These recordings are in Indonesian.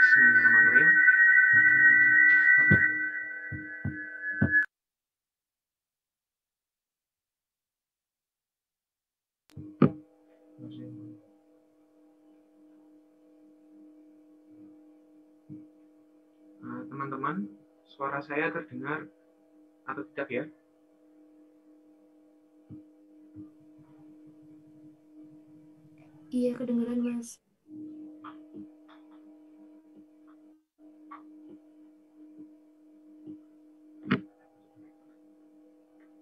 Bismillahirrahmanirrahim. Teman-teman, suara saya terdengar atau tidak ya? Iya, kedengeran, Mas.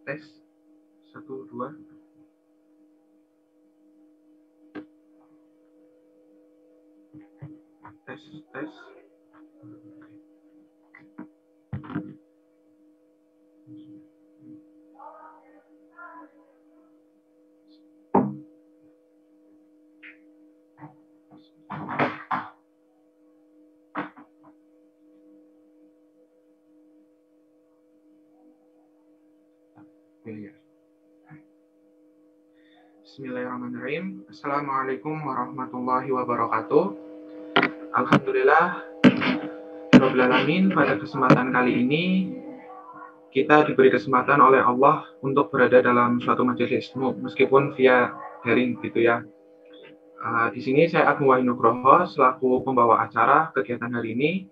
Tes 1 2. Tes tes. Ya. Bismillahirrahmanirrahim. Assalamualaikum warahmatullahi wabarakatuh. Alhamdulillah Rabbil Alamin, pada kesempatan kali ini kita diberi kesempatan oleh Allah untuk berada dalam suatu majelis meskipun via daring gitu ya. Di sini saya Agung Wahyu Nugroho selaku pembawa acara kegiatan hari ini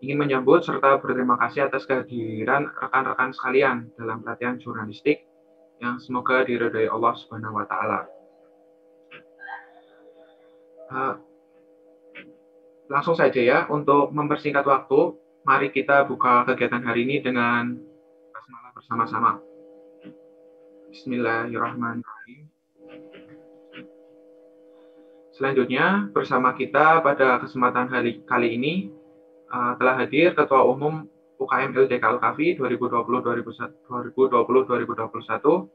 ingin menyambut serta berterima kasih atas kehadiran rekan-rekan sekalian dalam pelatihan jurnalistik yang semoga diridhai Allah Subhanahu wa taala. Langsung saja ya, untuk mempersingkat waktu, mari kita buka kegiatan hari ini dengan basmalah bersama-sama. Bismillahirrahmanirrahim. Selanjutnya, bersama kita pada kesempatan kali ini telah hadir Ketua Umum UKM LDK Al-Kafi 2020-2021,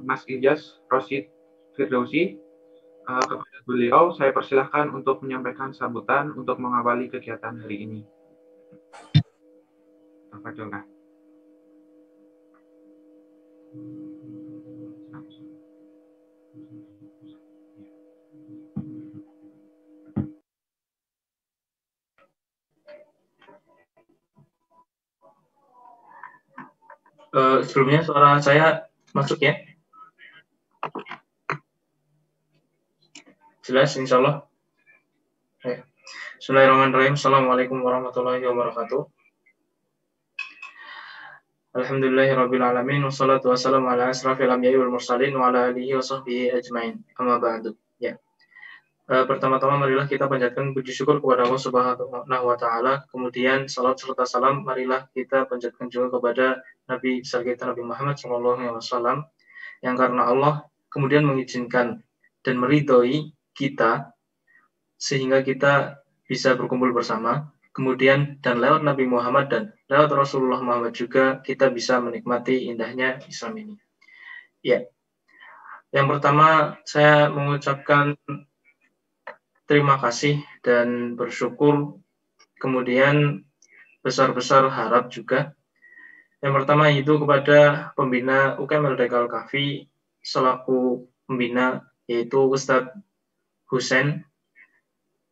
Mas Ilyas Rosyid Firdausi. Kepada beliau, saya persilahkan untuk menyampaikan sambutan untuk mengawali kegiatan hari ini. Tafadhol. Sebelumnya suara saya masuk ya? Jelas, insya Allah. Bismillahirrahmanirrahim. Assalamualaikum warahmatullahi wabarakatuh. Alhamdulillahirabbil alamin, wassalatu wassalamu ala asrafil anbiya'i wal mursalin wa ala alihi wa sahbihi ajmain. Amma ba'du. Ya. Pertama-tama marilah kita panjatkan puji syukur kepada Allah Subhanahu wa taala. Kemudian salat serta salam marilah kita panjatkan juga kepada Nabi besar kita Nabi Muhammad sallallahu alaihi wasallam, yang karena Allah kemudian mengizinkan dan meridhoi kita sehingga kita bisa berkumpul bersama, kemudian dan lewat Nabi Muhammad dan lewat Rasulullah Muhammad juga kita bisa menikmati indahnya Islam ini. Ya, yang pertama saya mengucapkan terima kasih dan bersyukur, kemudian besar-besar harap juga. Yang pertama itu kepada pembina UKM LDK Al-Kafi selaku pembina, yaitu Ustadz Husain.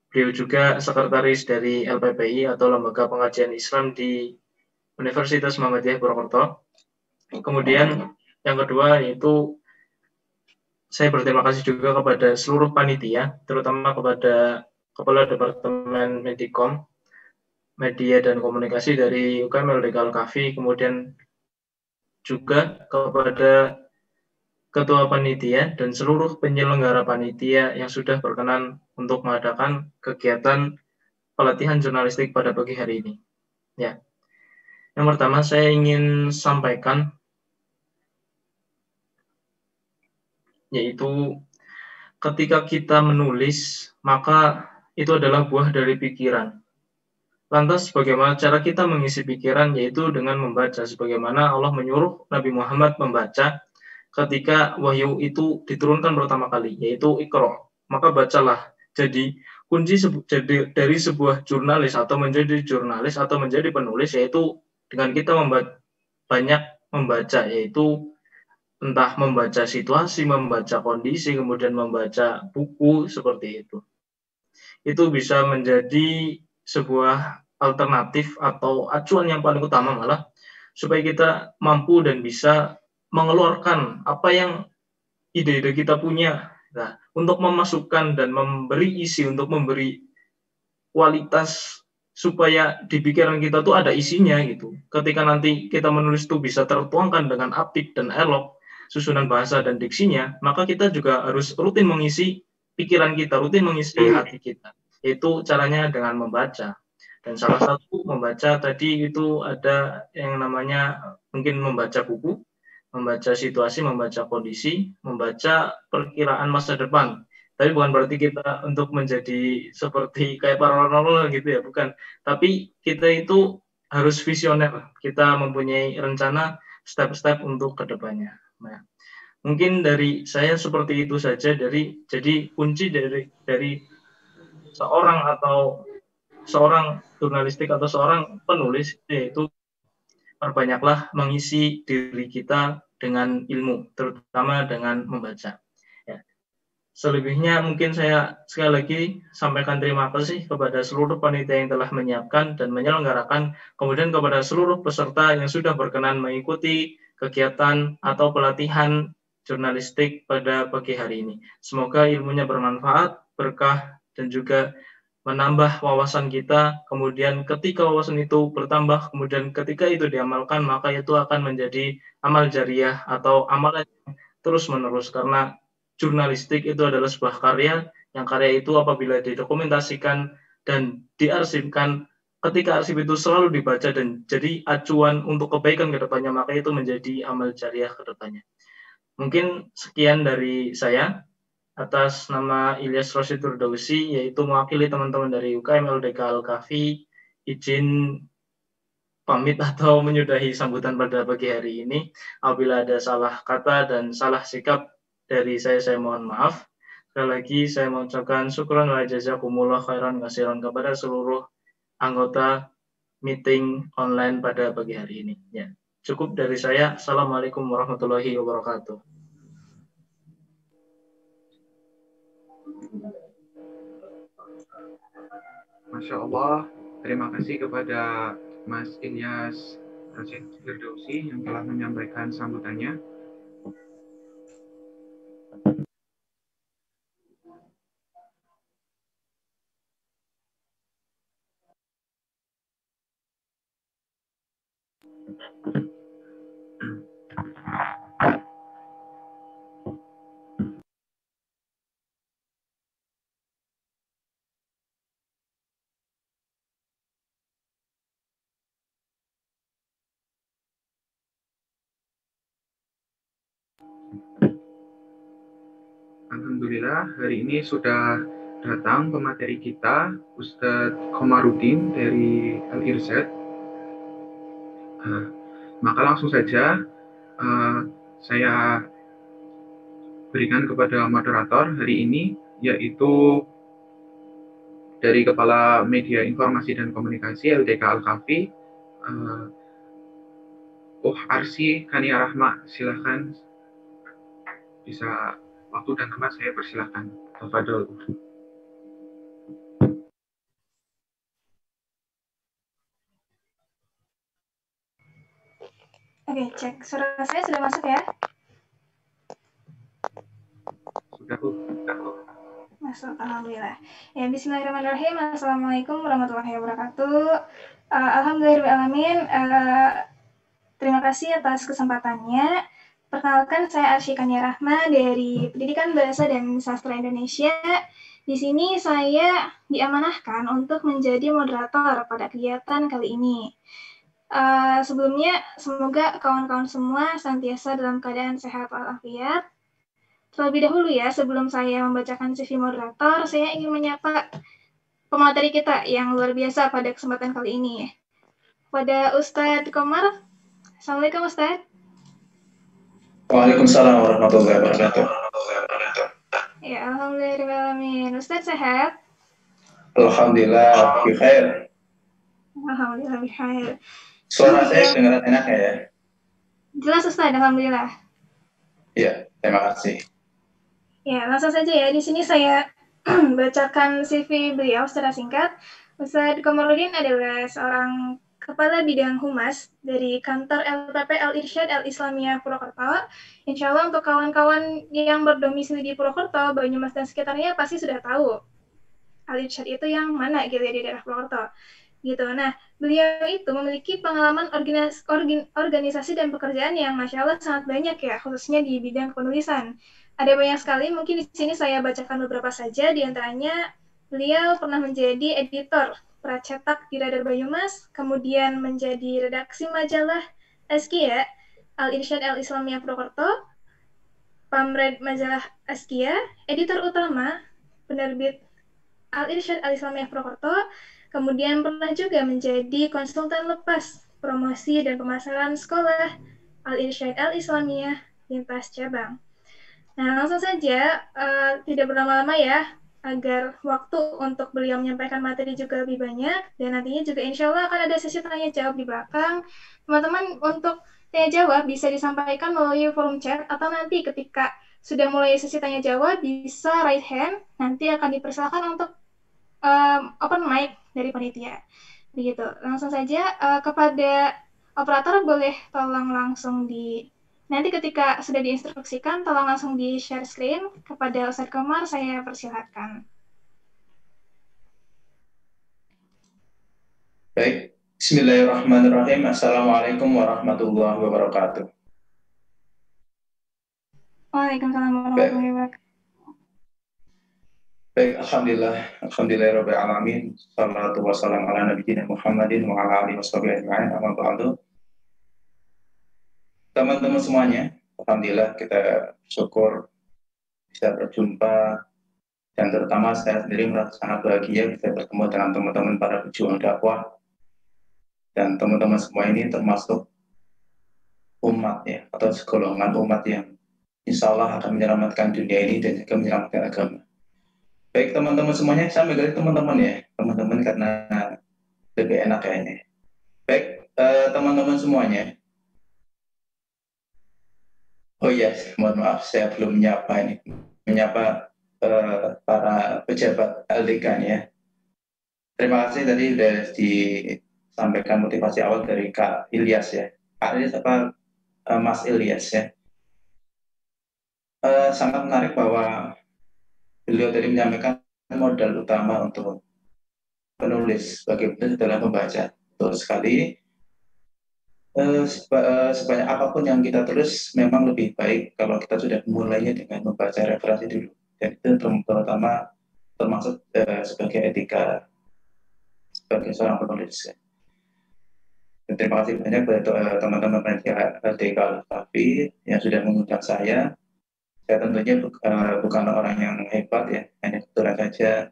Beliau juga sekretaris dari LPPI atau Lembaga Pengajian Islam di Universitas Muhammadiyah Purwokerto. Kemudian yang kedua yaitu saya berterima kasih juga kepada seluruh panitia, terutama kepada Kepala Departemen Medikom, Media dan Komunikasi dari UKM LDK Al-Kafi, kemudian juga kepada Ketua Panitia dan seluruh penyelenggara panitia yang sudah berkenan untuk mengadakan kegiatan pelatihan jurnalistik pada pagi hari ini. Ya. Yang pertama saya ingin sampaikan yaitu ketika kita menulis maka itu adalah buah dari pikiran. Lantas bagaimana cara kita mengisi pikiran, yaitu dengan membaca sebagaimana Allah menyuruh Nabi Muhammad membaca ketika wahyu itu diturunkan pertama kali, yaitu Iqra. Maka bacalah. Jadi kunci dari sebuah jurnalis atau menjadi jurnalis atau menjadi penulis yaitu dengan kita banyak membaca, yaitu entah membaca situasi, membaca kondisi, kemudian membaca buku seperti itu. Itu bisa menjadi sebuah alternatif atau acuan yang paling utama malah supaya kita mampu dan bisa mengeluarkan apa yang ide-ide kita punya. Nah, untuk memasukkan dan memberi isi, untuk memberi kualitas supaya di pikiran kita tuh ada isinya gitu. Ketika nanti kita menulis tuh bisa tertuangkan dengan apik dan elok susunan bahasa dan diksinya, maka kita juga harus rutin mengisi pikiran kita, rutin mengisi hati kita. Itu caranya dengan membaca. Dan salah satu membaca tadi itu ada yang namanya mungkin membaca buku, membaca situasi, membaca kondisi, membaca perkiraan masa depan. Tapi bukan berarti kita untuk menjadi seperti kayak paranormal gitu ya, bukan. Tapi kita itu harus visioner. Kita mempunyai rencana step-step untuk kedepannya. Nah, mungkin dari saya seperti itu saja. Jadi kunci dari seorang jurnalistik atau seorang penulis yaitu perbanyaklah mengisi diri kita dengan ilmu, terutama dengan membaca. Ya. Selebihnya mungkin saya sekali lagi sampaikan terima kasih kepada seluruh panitia yang telah menyiapkan dan menyelenggarakan, kemudian kepada seluruh peserta yang sudah berkenan mengikuti kegiatan atau pelatihan jurnalistik pada pagi hari ini. Semoga ilmunya bermanfaat, berkah, dan juga menambah wawasan kita, kemudian ketika wawasan itu bertambah, kemudian ketika itu diamalkan, maka itu akan menjadi amal jariah atau amalan terus-menerus, karena jurnalistik itu adalah sebuah karya, yang karya itu apabila didokumentasikan dan diarsipkan, ketika arsip itu selalu dibaca dan jadi acuan untuk kebaikan ke depannya, maka itu menjadi amal jariah ke depannya. Mungkin sekian dari saya. Atas nama Ilyas Rosyid Firdausi, yaitu mewakili teman-teman dari UKM LDK Al-Kafi, izin pamit atau menyudahi sambutan pada pagi hari ini. Apabila ada salah kata dan salah sikap dari saya mohon maaf. Sekali lagi saya mengucapkan syukran wa jazakumullah khairan kasiran kepada seluruh anggota meeting online pada pagi hari ini. Ya, cukup dari saya. Assalamualaikum warahmatullahi wabarakatuh. Masya Allah, terima kasih kepada Mas Ilyas Rosyid Firdausi yang telah menyampaikan sambutannya. Alhamdulillah, hari ini sudah datang pemateri kita, Ustadz Komarudin dari Al-Irsyad. Maka langsung saja saya berikan kepada moderator hari ini, yaitu dari Kepala Media Informasi dan Komunikasi LDK Al-Kafi, Arsy Kania Rahma. Silahkan, bisa waktu dan tempat saya persilahkan. Tafadhol. Oke, cek. Suara saya sudah masuk ya? Sudah, Bu. Masuk, alhamdulillah. Ya, bismillahirrahmanirrahim. Assalamualaikum warahmatullahi wabarakatuh. Alhamdulillahirrahmanirrahim. Terima kasih atas kesempatannya. Perkenalkan, saya Arsy Kania Rahma dari Pendidikan Bahasa dan Sastra Indonesia. Di sini saya diamanahkan untuk menjadi moderator pada kegiatan kali ini. Sebelumnya, semoga kawan-kawan semua senantiasa dalam keadaan sehat walafiat. Terlebih dahulu ya, sebelum saya membacakan CV moderator, saya ingin menyapa pemateri kita yang luar biasa pada kesempatan kali ini. Pada Ustadz Komar. Assalamualaikum Ustadz. Waalaikumsalam warahmatullahi wabarakatuh. Ya, alhamdulillahirrahmanirrahim. Ustadz sehat? Alhamdulillah, bikhair. Alhamdulillah, bikhair. Suara saya kedengaran enak ya? Jelas Ustadz, alhamdulillah. Ya, terima kasih. Ya, langsung saja ya. Di sini saya bacakan CV beliau secara singkat. Ustadz Komarudin adalah seorang Kepala Bidang Humas dari Kantor LPP Al-Irsyad Al-Islamiyah Purwokerto. Insya Allah untuk kawan-kawan yang berdomisili di Purwokerto, Banyumas, dan sekitarnya pasti sudah tahu Al-Irsyad itu yang mana gitu ya di daerah Purwokerto. Gitu. Nah, beliau itu memiliki pengalaman organisasi dan pekerjaan yang Masya Allah sangat banyak ya, khususnya di bidang penulisan. Ada banyak sekali, mungkin di sini saya bacakan beberapa saja, di antaranya beliau pernah menjadi editor pracetak di Radar Banyumas, kemudian menjadi redaksi majalah Askia, Al-Irsyad Al-Islamiyah Purwokerto, pamred majalah Askia, editor utama, penerbit Al-Irsyad Al-Islamiyah Purwokerto, kemudian pernah juga menjadi konsultan lepas, promosi dan pemasaran sekolah Al-Irsyad Al-Islamiyah lintas cabang. Nah, langsung saja, tidak berlama-lama ya, agar waktu untuk beliau menyampaikan materi juga lebih banyak, dan nantinya juga insya Allah akan ada sesi tanya-jawab di belakang. Teman-teman untuk tanya-jawab bisa disampaikan melalui forum chat, atau nanti ketika sudah mulai sesi tanya-jawab, bisa raise hand, nanti akan dipersilakan untuk open mic dari panitia. Begitu. Langsung saja kepada operator boleh tolong langsung nanti ketika sudah diinstruksikan tolong langsung di share screen kepada Ustadz Komar, saya persilakan. Baik, Bismillahirrahmanirrahim. Assalamualaikum warahmatullahi wabarakatuh. Waalaikumsalam warahmatullahi wabarakatuh. Baik, Alhamdulillahirabbil alamin. Shallallahu wasallam ala nabiyina Muhammadin wa ala alihi washabihi ajma'in. Amma ba'du. Teman-teman semuanya, alhamdulillah kita syukur bisa berjumpa, dan terutama saya sendiri merasa sangat bahagia bisa bertemu dengan teman-teman para pejuang dakwah, dan teman-teman semua ini termasuk umat ya, atau segolongan umat yang insya Allah akan menyelamatkan dunia ini dan juga menyelamatkan agama. Baik teman-teman semuanya, saya megali teman-teman ya, teman-teman karena lebih enak kayaknya. Baik teman-teman semuanya. Oh iya, mohon maaf saya belum menyapa para pejabat LDK ya. Terima kasih tadi sudah disampaikan motivasi awal dari Kak Ilyas ya. Kak Ilyas apa Mas Ilyas ya. Sangat menarik bahwa beliau tadi menyampaikan modal utama untuk penulis sebagai penulis adalah membaca. Betul sekali. Sebanyak apapun yang kita tulis memang lebih baik kalau kita sudah mulainya dengan membaca referensi dulu, dan itu terutama termasuk sebagai etika sebagai seorang penulis. Dan terima kasih banyak kepada teman-teman panitia LDK Al-Fafi yang sudah mengundang saya. Saya tentunya bukan orang yang hebat ya, hanya kebetulan saja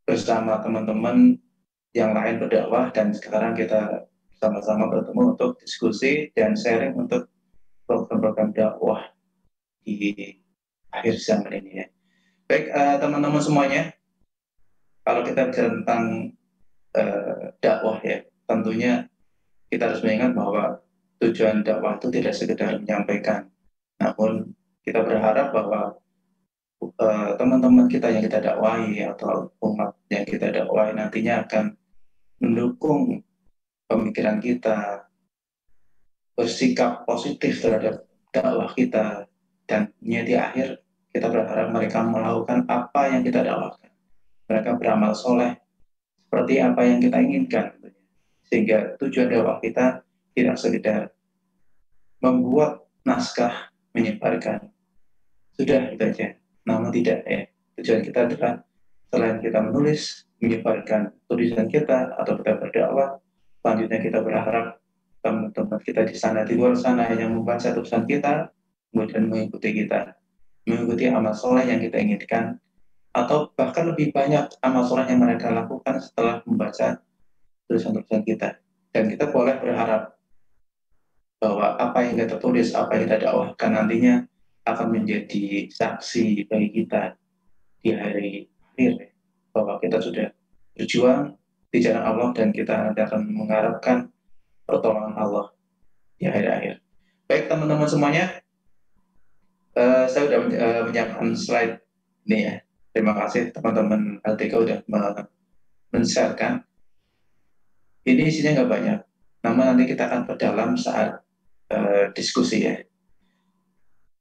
bersama teman-teman yang lain berdakwah, dan sekarang kita sama-sama bertemu untuk diskusi dan sharing untuk program-program dakwah di akhir zaman ini ya. Baik teman-teman semuanya, kalau kita bicara tentang dakwah ya, tentunya kita harus mengingat bahwa tujuan dakwah itu tidak sekedar menyampaikan, namun kita berharap bahwa teman-teman kita yang kita dakwahi atau umat yang kita dakwahi nantinya akan mendukung pemikiran kita, bersikap positif terhadap dakwah kita, dan di akhir kita berharap mereka melakukan apa yang kita dakwahkan. Mereka beramal soleh seperti apa yang kita inginkan, sehingga tujuan dakwah kita tidak sekedar membuat naskah menyebarkan sudah itu aja, namun tidak ya. Tujuan kita adalah selain kita menulis, menyebarkan tulisan kita atau kita berdakwah, selanjutnya kita berharap teman-teman kita di sana, di luar sana yang membaca tulisan kita, kemudian mengikuti kita, mengikuti amal soleh yang kita inginkan, atau bahkan lebih banyak amal soleh yang mereka lakukan setelah membaca tulisan-tulisan kita. Dan kita boleh berharap bahwa apa yang kita tulis, apa yang kita dakwahkan nantinya akan menjadi saksi bagi kita di hari akhir, bahwa kita sudah berjuang di jalan Allah dan kita nanti akan mengharapkan pertolongan Allah di akhir-akhir. Baik teman-teman semuanya, saya sudah menyiapkan slide ini ya. Terima kasih teman-teman LTK sudah men-sharekan. Ini isinya nggak banyak, namun nanti kita akan perdalam saat diskusi ya.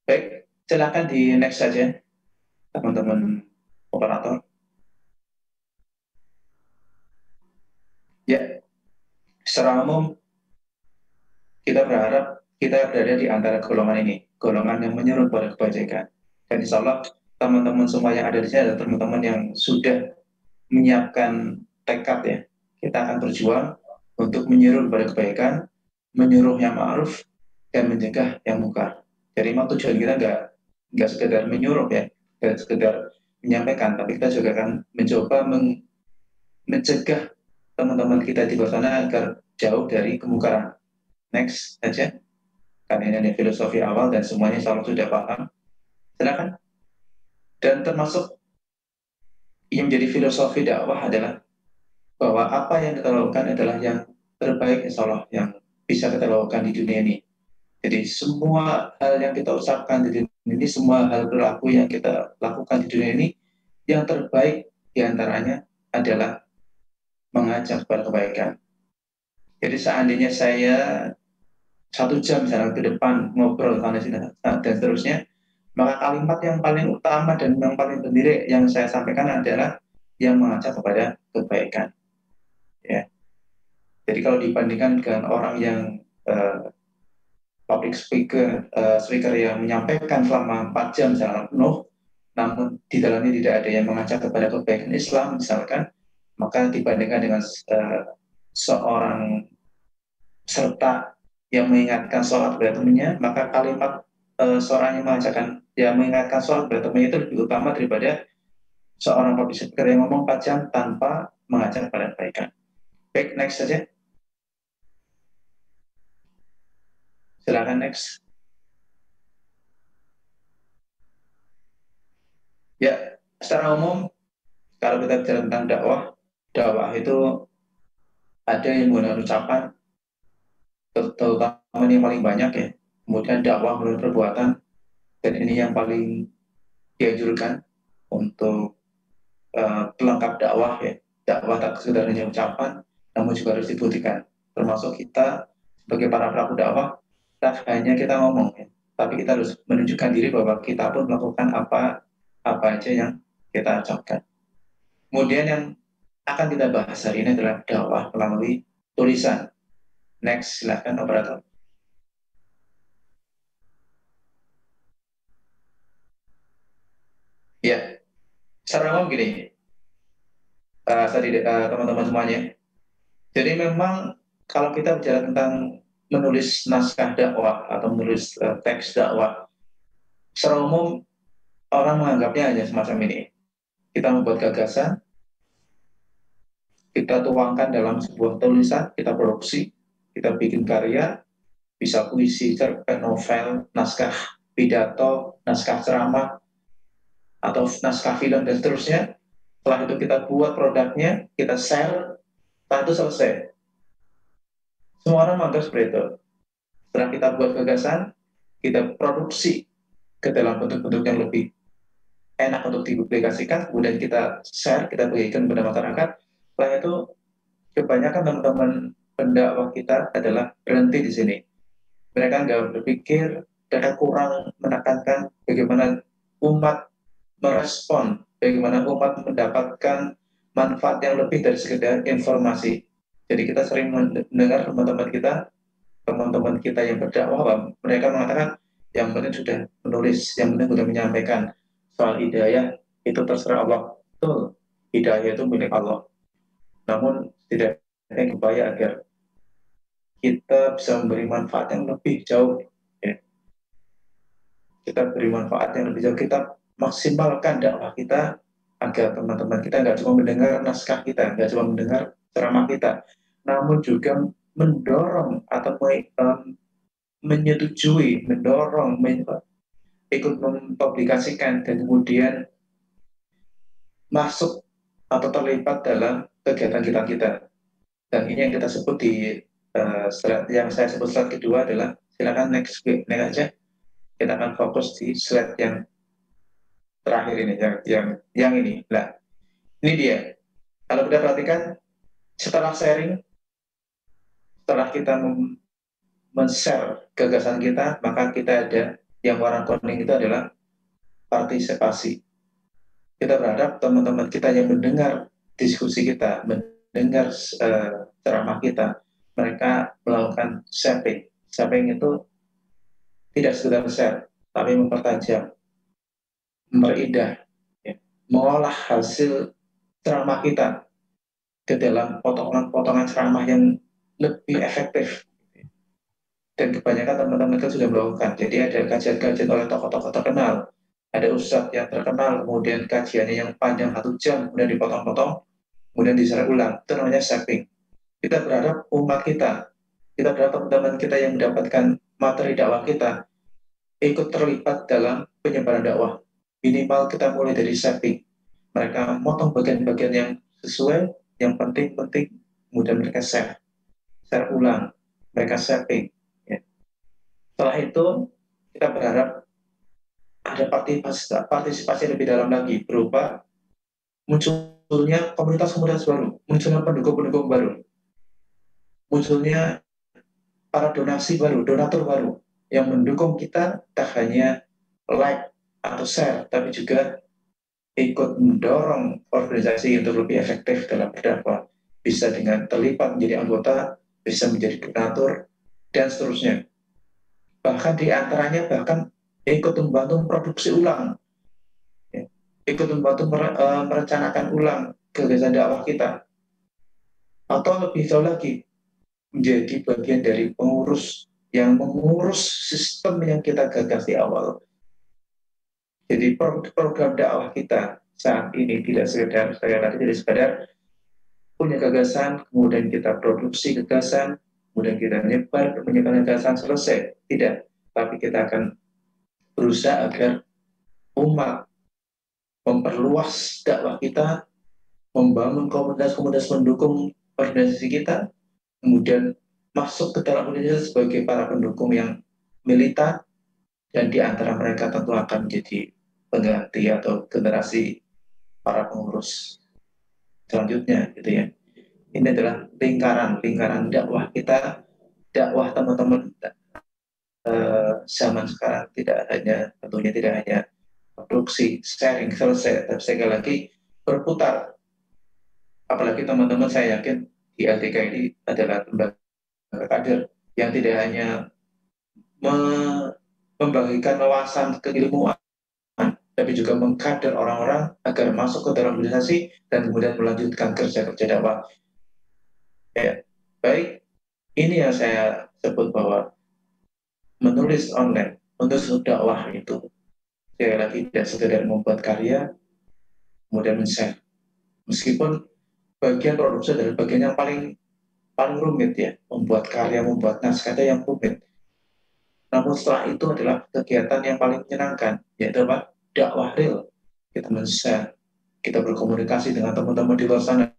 Baik, silakan di next saja teman-teman operator. Ya, secara umum kita berharap kita berada di antara golongan ini, golongan yang menyeru pada kebajikan. Dan insya Allah teman-teman semua yang ada di sini adalah teman-teman yang sudah menyiapkan tekad ya. Kita akan berjuang untuk menyeru pada kebaikan, menyuruh yang ma'ruf, dan mencegah yang munkar. Jadi memang tujuan kita nggak sekedar menyuruh ya, nggak sekedar menyampaikan, tapi kita juga akan mencoba mencegah teman-teman kita di luar sana agar jauh dari kemungkaran. Next saja, karena ini filosofi awal dan semuanya selalu sudah paham. Silakan. Dan termasuk yang menjadi filosofi dakwah adalah bahwa apa yang kita lakukan adalah yang terbaik insya Allah yang bisa kita lakukan di dunia ini. Jadi semua hal yang kita ucapkan di dunia ini, semua hal perilaku yang kita lakukan di dunia ini, yang terbaik diantaranya adalah mengajak kepada kebaikan. Jadi seandainya saya 1 jam misalnya ke depan ngobrol sana sini dan seterusnya, maka kalimat yang paling utama dan yang paling penting yang saya sampaikan adalah yang mengajak kepada kebaikan. Ya. Jadi kalau dibandingkan dengan orang yang public speaker yang menyampaikan selama 4 jam secara penuh, namun di dalamnya tidak ada yang mengajak kepada kebaikan Islam misalkan, maka dibandingkan dengan seorang serta yang mengingatkan sholat kepada temannya, maka kalimat seorang yang mengingatkan sholat kepada temannya itu lebih utama daripada seorang public speaker yang ngomong 4 jam tanpa mengajak kepada kebaikan. Baik, next saja. Silakan next. Ya, secara umum kalau kita bicara tentang dakwah itu ada yang menggunakan ucapan, terutama ini yang paling banyak ya. Kemudian dakwah melalui perbuatan, dan ini yang paling dianjurkan untuk pelengkap dakwah ya. Dakwah tak sekedar hanya ucapan, namun juga harus dibuktikan. Termasuk kita sebagai para pelaku dakwah, tak hanya kita ngomong ya, tapi kita harus menunjukkan diri bahwa kita pun melakukan apa aja yang kita ucapkan. Kemudian yang akan kita bahas hari ini adalah dakwah melalui tulisan. Next, silakan operator. Ya, secara umum gini, teman-teman semuanya. Jadi memang kalau kita bicara tentang menulis naskah dakwah atau menulis teks dakwah, secara umum orang menganggapnya hanya semacam ini. Kita membuat gagasan, kita tuangkan dalam sebuah tulisan, kita produksi, kita bikin karya, bisa puisi, cerpen, novel, naskah pidato, naskah ceramah, atau naskah film dan seterusnya. Setelah itu kita buat produknya, kita share, setelah itu selesai. Semua orang menganggap seperti itu. Setelah kita buat gagasan, kita produksi ke dalam bentuk-bentuk yang lebih enak untuk dipublikasikan, kemudian kita share, kita bagikan kepada masyarakat. Setelah itu, kebanyakan teman-teman pendakwah kita adalah berhenti di sini. Mereka nggak berpikir, mereka kurang menekankan bagaimana umat merespon, bagaimana umat mendapatkan manfaat yang lebih dari sekedar informasi. Jadi kita sering mendengar teman-teman kita yang berdakwah, mereka mengatakan yang penting sudah menulis, yang penting sudah menyampaikan. Soal hidayah itu terserah Allah. Betul, hidayah itu milik Allah. Namun tidak ada upaya agar kita bisa memberi manfaat yang lebih jauh. Ya. Kita beri manfaat yang lebih jauh, kita maksimalkan dakwah kita agar teman-teman kita nggak cuma mendengar naskah kita, nggak cuma mendengar ceramah kita, namun juga mendorong atau menyetujui, mendorong, ikut mempublikasikan dan kemudian masuk atau terlibat dalam kegiatan kita. Dan ini yang kita sebut yang saya sebut slide kedua adalah Silakan next aja. Kita akan fokus di slide yang terakhir ini, yang ini. Nah, ini dia. Kalau kita perhatikan, setelah sharing, setelah kita men-share gagasan kita, maka kita ada yang warna kuning itu adalah partisipasi. Kita berharap teman-teman kita yang mendengar diskusi kita, mendengar ceramah kita, mereka melakukan sharing. Sharing itu tidak sekedar share, tapi mempertajam, memperindah, ya, mengolah hasil ceramah kita ke dalam potongan-potongan ceramah yang lebih efektif. Dan kebanyakan teman-teman kita sudah melakukan. Jadi ada kajian-kajian oleh tokoh-tokoh terkenal, ada ustadz yang terkenal, kemudian kajiannya yang panjang 1 jam, kemudian dipotong-potong, kemudian diserap ulang. Itu namanya shaping. Kita berharap umat kita berharap teman-teman kita yang mendapatkan materi dakwah kita ikut terlibat dalam penyebaran dakwah. Minimal kita mulai dari shaping. Mereka motong bagian-bagian yang sesuai, yang penting-penting, kemudian mereka share ulang, mereka shaping. Ya. Setelah itu, kita berharap ada partisipasi lebih dalam lagi, berupa munculnya komunitas-komunitas baru, munculnya pendukung-pendukung baru, munculnya para donasi baru, donatur baru, yang mendukung kita tak hanya like atau share, tapi juga ikut mendorong organisasi untuk lebih efektif dalam berdakwah, bisa dengan terlibat menjadi anggota, bisa menjadi donatur, dan seterusnya. Bahkan di antaranya ikut membantu produksi ulang, ya, ikut membantu merencanakan ulang gagasan dakwah kita, atau lebih jauh lagi menjadi bagian dari pengurus yang mengurus sistem yang kita gagas di awal. Jadi program dakwah kita saat ini tidak sekedar punya gagasan, kemudian kita produksi gagasan, kemudian kita menyebar gagasan, selesai. Tidak, tapi kita akan berusaha agar umat memperluas dakwah kita, membangun komunitas-komunitas pendukung organisasi kita, kemudian masuk ke dalam organisasi sebagai para pendukung yang militan, dan di antara mereka tentu akan menjadi pengganti atau generasi para pengurus selanjutnya, gitu ya. Ini adalah lingkaran dakwah kita, dakwah teman-teman zaman sekarang tentunya tidak hanya produksi, sharing, selesai, tapi sekali lagi berputar. Apalagi teman-teman, saya yakin di LDK ini adalah lembaga kader yang tidak hanya membagikan wawasan keilmuan, tapi juga mengkader orang-orang agar masuk ke dalam organisasi dan kemudian melanjutkan kerja-kerja dakwah. Ya, baik, ini yang saya sebut bahwa menulis online untuk dakwah itu sekali lagi tidak sekedar membuat karya kemudian men-share. Meskipun bagian produksi adalah bagian yang paling rumit ya, membuat karya, membuat naskah yang rumit. Namun setelah itu adalah kegiatan yang paling menyenangkan, yaitu apa? Dakwah real. Kita men-share, kita berkomunikasi dengan teman-teman di luar sana,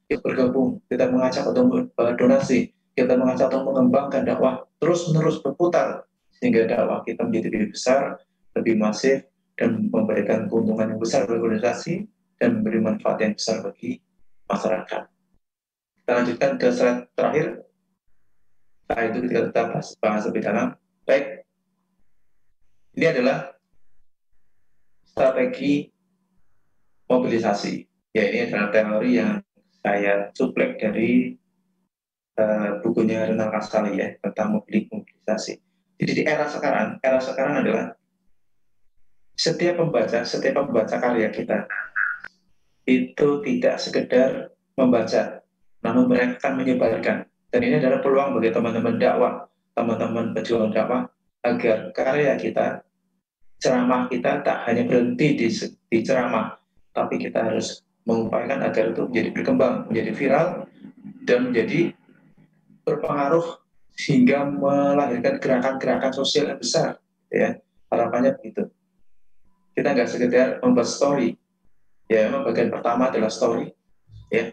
kita bergabung, kita mengajak untuk donasi, kita mengajak untuk mengembangkan dakwah, terus-menerus berputar, sehingga dakwah kita menjadi lebih besar, lebih masif, dan memberikan keuntungan yang besar bagi organisasi, dan memberi manfaat yang besar bagi masyarakat. Kita lanjutkan ke slide terakhir. Setelah itu kita bahas lebih dalam. Baik, ini adalah strategi mobilisasi. Ya, ini adalah teori yang saya cuplek dari bukunya Renal Kasali ya, tentang mobilisasi. Jadi di era sekarang adalah setiap pembaca karya kita itu tidak sekedar membaca, namun mereka akan menyebarkan. Dan ini adalah peluang bagi teman-teman dakwah, teman-teman pejuang dakwah, agar karya kita, ceramah kita tak hanya berhenti di ceramah, tapi kita harus mengupayakan agar itu menjadi berkembang, menjadi viral, dan menjadi berpengaruh sehingga melahirkan gerakan-gerakan sosial yang besar, ya. Harapannya begitu. Kita nggak sekedar membuat story, ya, memang bagian pertama adalah story, ya.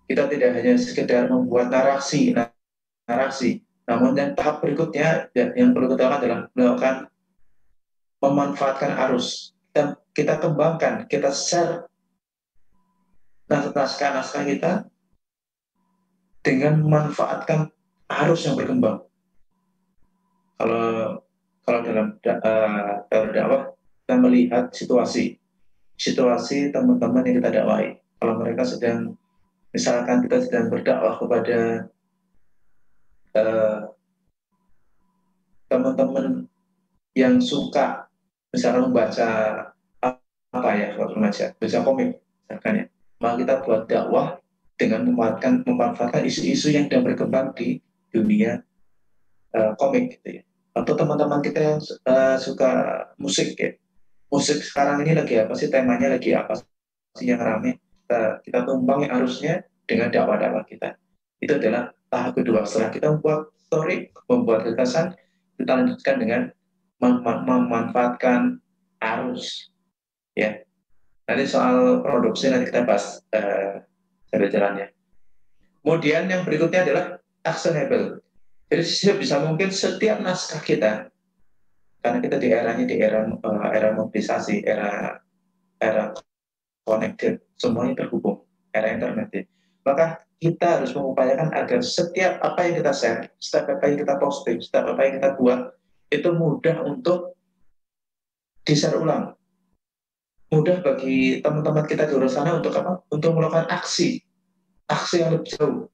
Kita tidak hanya sekedar membuat narasi, Namun yang tahap berikutnya yang perlu kita lakukan adalah melakukan memanfaatkan arus. Dan kita kembangkan, kita share naskah-naskah kita dengan memanfaatkan arus yang berkembang. Kalau dalam dakwah kita melihat situasi teman-teman yang kita dakwai. Kalau mereka sedang, misalkan kita sedang berdakwah kepada teman-teman yang suka misalnya membaca apa ya kalau remaja, baca komik misalkan ya, maka kita buat dakwah dengan memanfaatkan isu-isu yang sedang berkembang di dunia komik gitu ya. Atau teman-teman kita yang suka musik ya, musik sekarang ini lagi apa sih, temanya lagi apa sih yang rame, kita tumpangi arusnya dengan dakwah-dakwah kita. Itu adalah tahap kedua. Setelah kita membuat story, membuat gagasan, kita lanjutkan dengan memanfaatkan arus ya. Nanti soal produksi nanti kita bahas sambil jalannya. Kemudian yang berikutnya adalah actionable. Jadi bisa mungkin setiap naskah kita, karena kita di era mobilisasi, era connected, semuanya terhubung, era internet ya. Maka kita harus mengupayakan agar setiap apa yang kita share, setiap apa yang kita posting, setiap apa yang kita buat, itu mudah untuk di-share ulang. Mudah bagi teman-teman kita di luar sana untuk apa? Untuk melakukan aksi yang lebih jauh.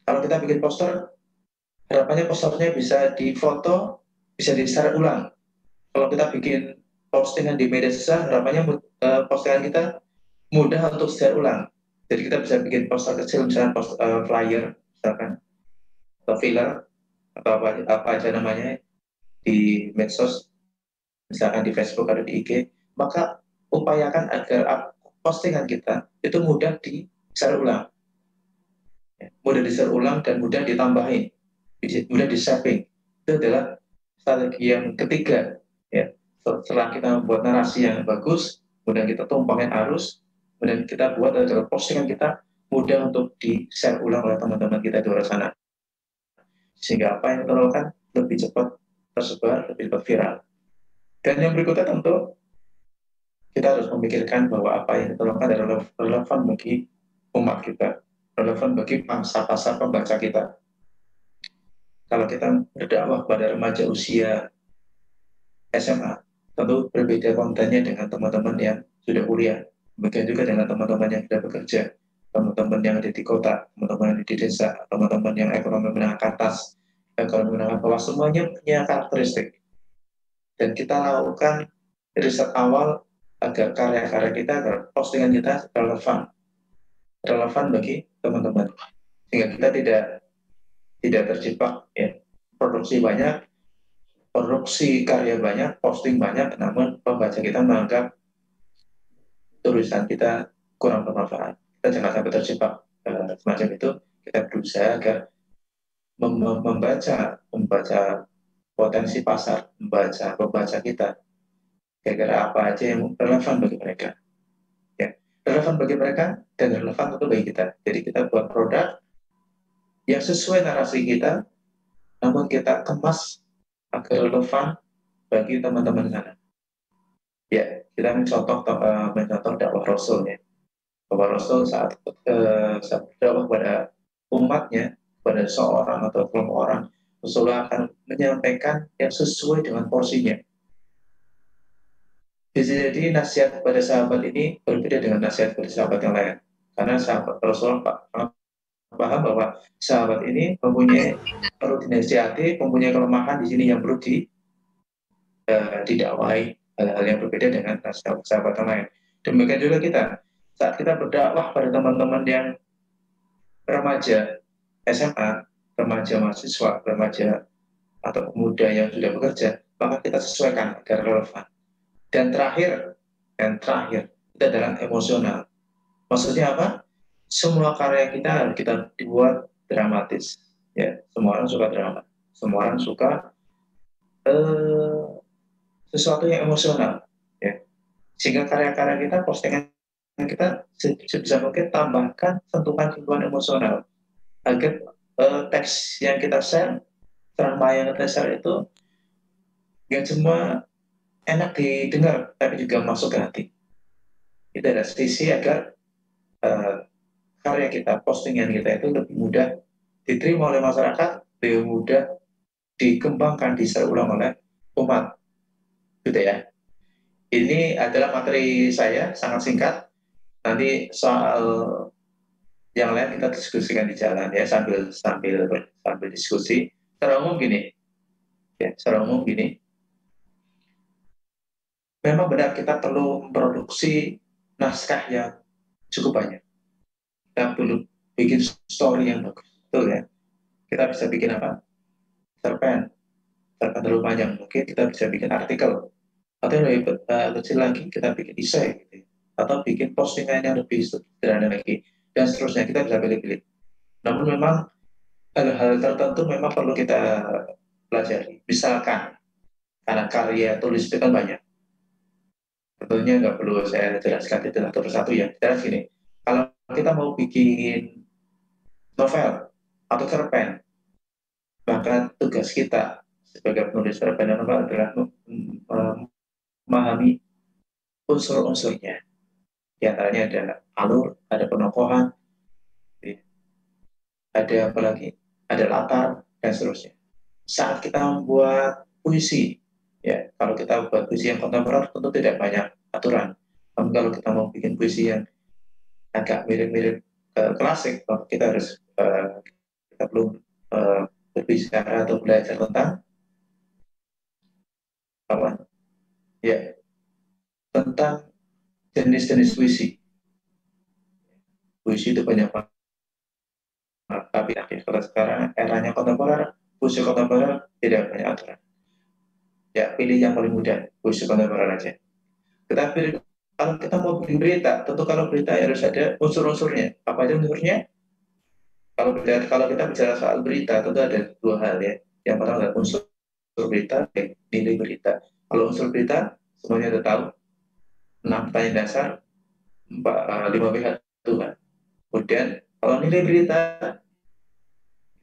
Kalau kita bikin poster, harapannya posternya bisa difoto, bisa di-share ulang. Kalau kita bikin postingan di media sosial, harapannya postingan kita mudah untuk share ulang. Jadi kita bisa bikin poster kecil, misalnya flyer, misalkan, atau filler, atau apa aja namanya di medsos, misalkan di Facebook atau di IG, maka upayakan agar postingan kita itu mudah di-share ulang. Mudah di-share ulang dan mudah ditambahin, mudah di-sharing. Itu adalah strategi yang ketiga. Ya. Setelah kita membuat narasi yang bagus, kemudian kita tumpangin arus, kemudian kita buat adalah postingan kita mudah untuk di-share ulang oleh teman-teman kita di luar sana. Sehingga apa yang kita lakukan lebih cepat tersebar, lebih cepat viral. Dan yang berikutnya tentu kita harus memikirkan bahwa apa yang kita lakukan adalah relevan bagi umat kita, relevan bagi pangsa pasar pembaca kita. Kalau kita berdakwah pada remaja usia SMA, tentu berbeda kontennya dengan teman-teman yang sudah kuliah. Demikian juga dengan teman-teman yang sudah bekerja, teman-teman yang ada di kota, teman-teman yang ada di desa, teman-teman yang ekonomi menengah ke atas, ekonomi menengah bawah, semuanya punya karakteristik. Dan kita lakukan riset awal agar karya-karya kita, agar postingan kita relevan bagi teman-teman, sehingga kita tidak terjebak ya, produksi banyak, produksi karya banyak, posting banyak, namun pembaca kita menganggap tulisan kita kurang bermanfaat. Kita jangan sampai terjebak semacam itu. Kita berusaha agar membaca potensi pasar, membaca pembaca kita, kira-kira apa aja yang relevan bagi mereka. Ya, relevan bagi mereka dan relevan untuk bagi kita. Jadi kita buat produk yang sesuai narasi kita, namun kita kemas agar relevan bagi teman-teman sana. Ya, kita mencontoh dakwah Rasul ya. Dakwah Rasul saat berdakwah pada umatnya, pada seorang atau kelompok orang, Rasulullah akan menyampaikan yang sesuai dengan porsinya. Jadi nasihat kepada sahabat ini berbeda dengan nasihat kepada sahabat yang lain. Karena sahabat Rasulullah paham bahwa sahabat ini perlu dinasihati, mempunyai kelemahan di sini yang perlu didakwai, hal-hal yang berbeda dengan sahabat yang lain. Demikian juga kita, saat kita berdakwah pada teman-teman yang remaja SMA, remaja mahasiswa, remaja atau pemuda yang sudah bekerja, maka kita sesuaikan agar relevan. Dan terakhir itu adalah emosional. Maksudnya apa? Semua karya kita harus kita buat dramatis. Ya, semua orang suka drama. Semua orang suka sesuatu yang emosional. Ya. Sehingga karya-karya kita, postingan kita sebisa mungkin tambahkan sentuhan emosional agar teks yang kita share, ceramah yang kita share itu nggak cuma enak didengar, tapi juga masuk ke hati. Itu ada sisi agar karya kita, postingan kita itu lebih mudah diterima oleh masyarakat, lebih mudah dikembangkan, di-share ulang oleh umat, gitu ya. Ini adalah materi saya, sangat singkat. Nanti soal yang lain kita diskusikan di jalan ya, sambil diskusi. Secara umum gini, memang benar kita perlu memproduksi naskah yang cukup banyak. Kita perlu bikin story yang bagus, betul ya. Kita bisa bikin apa? Cerpen terlalu panjang, mungkin kita bisa bikin artikel, atau lebih kecil lagi kita bikin esai, gitu. Atau bikin postingan yang lebih sederhana lagi, dan seterusnya. Kita bisa pilih-pilih. Namun memang hal-hal tertentu memang perlu kita pelajari. Misalkan, karena karya tulis itu kan banyak. Tentunya nggak perlu saya jelaskan itu satu persatu ya. Jelas gini, kalau kita mau bikin novel atau cerpen, maka tugas kita sebagai penulis cerpen dan novel adalah memahami unsur-unsurnya. Di antaranya ada alur, ada penokohan, ada apa lagi, ada latar, dan seterusnya. Saat kita membuat puisi, ya kalau kita buat puisi yang kontemporer tentu tidak banyak aturan. Namun kalau kita mau bikin puisi yang agak mirip-mirip klasik, maka kita harus kita perlu berbicara atau belajar tentang apa? Ya, tentang jenis-jenis puisi. Puisi itu banyak banget. Tapi kalau sekarang eranya kontemporer, puisi kontemporer tidak banyak aturan. Ya, pilih yang paling mudah, puisi kontemporer aja. Tetapi kalau kita mau bikin berita, tentu kalau berita harus ada unsur-unsurnya. Apa aja unsurnya? Kalau kita bicara soal berita, tentu ada dua hal ya. Yang pertama adalah unsur berita, nilai berita. Kalau unsur berita, semuanya sudah tahu. 6 pertanyaan dasar, 5 pihak Tuhan. Kemudian kalau nilai berita,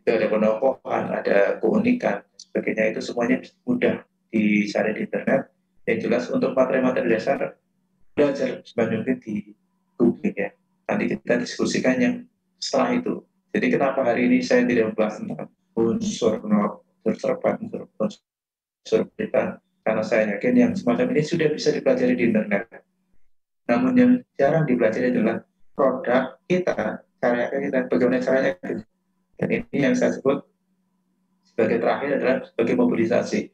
itu ada penokohan, ada keunikan, sebagainya, itu semuanya mudah dicari di internet. Yang jelas untuk materi-materi dasar, belajar sebanyak mungkin di Google ya. Nanti kita diskusikan yang setelah itu. Jadi kenapa hari ini saya tidak membahas tentang unsur cerpen, unsur berita, karena saya yakin yang semacam ini sudah bisa dipelajari di internet. Namun yang jarang dipelajari adalah produk kita, karya kita, bagaimana caranya. Dan ini yang saya sebut sebagai terakhir adalah sebagai mobilisasi.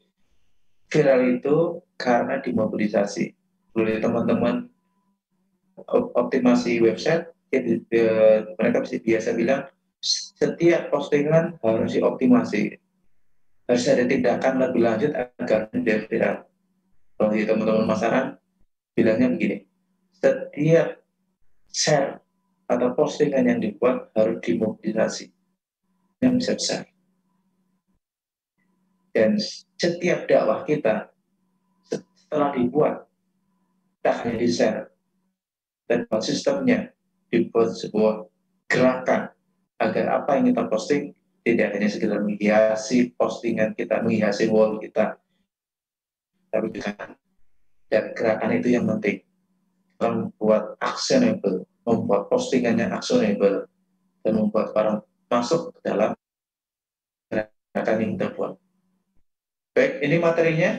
Viral itu karena dimobilisasi oleh teman-teman optimasi website. Mereka biasa bilang setiap postingan harus dioptimasi, harus ada tindakan lebih lanjut agar dia viral. Kalau di teman-teman pemasaran bilangnya begini, setiap share atau postingan yang dibuat harus dimobilisasi yang besar. Dan setiap dakwah kita setelah dibuat, tak hanya di-share, dan buat sistemnya, dibuat sebuah gerakan agar apa yang kita posting tidak hanya sekedar menghiasi postingan kita, menghiasi wall kita, tapi gerakan. Dan gerakan itu yang penting, membuat actionable, membuat postingan yang actionable, dan membuat orang masuk ke dalam gerakan yang kita buat. Baik, ini materinya.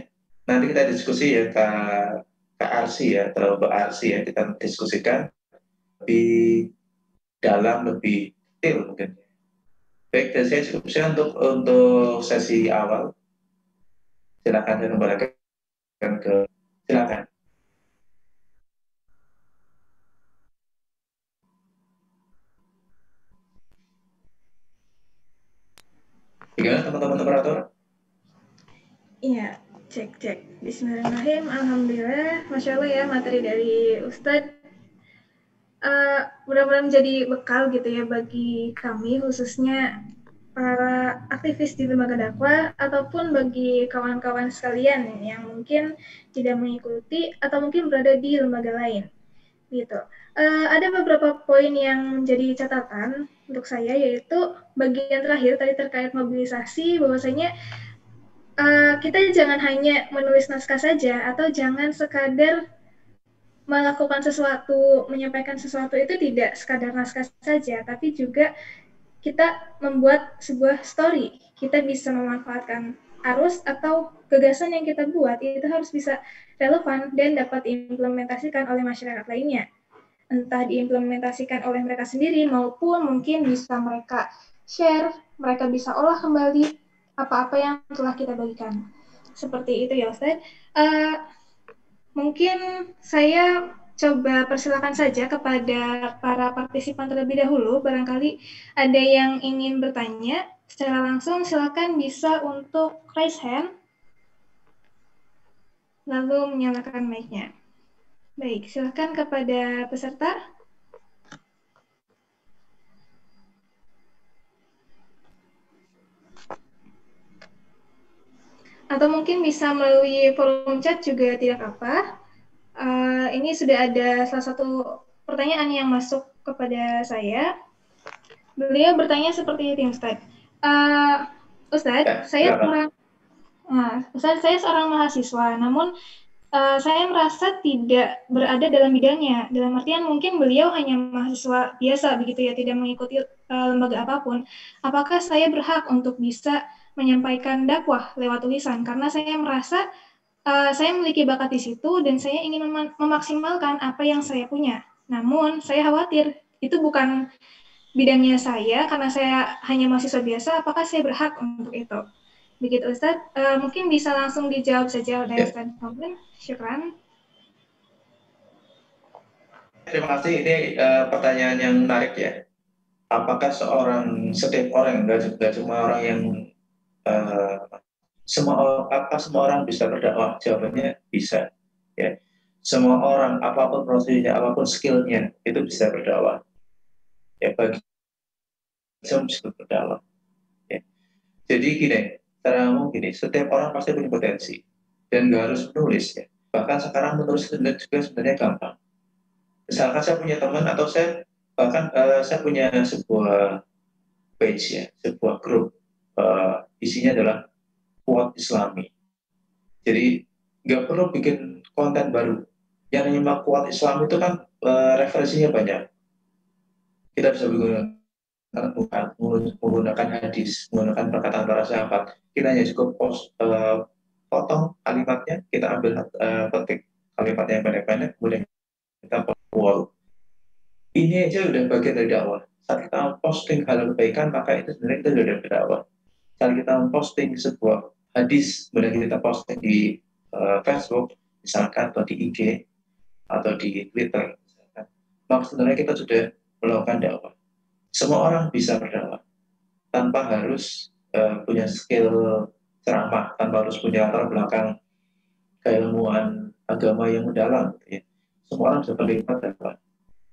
Nanti kita diskusi ya, Kak Arsi ya, atau Mbak Arsi ya, kita diskusikan lebih dalam, lebih detail mungkin. Baik, dan saya cukup saya untuk sesi awal. Silakan saya kembalikan ke silakan. Bagaimana teman-teman operator? Iya, cek. Bismillahirrahmanirrahim. Alhamdulillah, Masya Allah ya materi dari Ustadz. Mudah-mudahan menjadi bekal gitu ya bagi kami, khususnya para aktivis di lembaga dakwah ataupun bagi kawan-kawan sekalian yang mungkin tidak mengikuti atau mungkin berada di lembaga lain. gitu. Ada beberapa poin yang menjadi catatan untuk saya, yaitu bagian terakhir tadi terkait mobilisasi, bahwasanya kita jangan hanya menulis naskah saja, atau jangan sekadar melakukan sesuatu, menyampaikan sesuatu itu tidak sekadar naskah saja, tapi juga kita membuat sebuah story. Kita bisa memanfaatkan arus atau gagasan yang kita buat itu harus bisa relevan dan dapat diimplementasikan oleh masyarakat lainnya. Entah diimplementasikan oleh mereka sendiri maupun mungkin bisa mereka share, mereka bisa olah kembali apa-apa yang telah kita bagikan. Seperti itu ya Ustaz. Mungkin saya coba persilakan saja kepada para partisipan terlebih dahulu. Barangkali ada yang ingin bertanya secara langsung, silakan bisa untuk raise hand, lalu menyalakan mic-nya. Baik, silakan kepada peserta. Atau mungkin bisa melalui forum chat juga tidak apa. Ini sudah ada salah satu pertanyaan yang masuk kepada saya. Beliau bertanya seperti ini, Ustaz. Ustaz, saya seorang mahasiswa, namun saya merasa tidak berada dalam bidangnya. Dalam artian mungkin beliau hanya mahasiswa biasa begitu ya, tidak mengikuti lembaga apapun. Apakah saya berhak untuk bisa menyampaikan dakwah lewat tulisan? Karena saya merasa saya memiliki bakat di situ dan saya ingin memaksimalkan apa yang saya punya. Namun saya khawatir itu bukan bidangnya saya, karena saya hanya mahasiswa biasa, apakah saya berhak untuk itu? Begitu Ustadz, mungkin bisa langsung dijawab saja oleh Ustadz Fauzan. Syukran. Terima kasih, ini pertanyaan yang menarik ya. Apakah setiap orang, nggak cuma orang yang semua orang bisa berdakwah? Jawabannya bisa. Ya. Semua orang, apapun profesinya, apapun skillnya, itu bisa berdakwah. Ya, bagi semua bisa berdakwah. Ya. Jadi gini, cara ngomong gini, setiap orang pasti punya potensi dan nggak harus menulis ya. Bahkan sekarang menulis juga sebenarnya gampang. Misalkan saya punya teman atau saya punya sebuah page ya, sebuah grup, isinya adalah quote Islami. Jadi nggak perlu bikin konten baru. Yang namanya quote Islam itu kan referensinya banyak. Kita bisa menggunakan hadis, menggunakan perkataan para sahabat. Kita hanya cukup potong kalimatnya, kita ambil petik kalimatnya yang pendek-pendek, kemudian kita quote. Ini aja udah bagian dari dakwah. Saat kita posting hal kebaikan, maka itu sebenarnya kita sudah berdakwah. Saat kita posting sebuah hadis, kemudian kita posting di Facebook, misalkan, atau di IG, atau di Twitter, misalkan, maka sebenarnya kita sudah melakukan dakwah. Semua orang bisa berdakwah tanpa harus punya skill ceramah, tanpa harus punya latar belakang keilmuan agama yang mendalam. Ya. Semua orang bisa terlibat dakwah.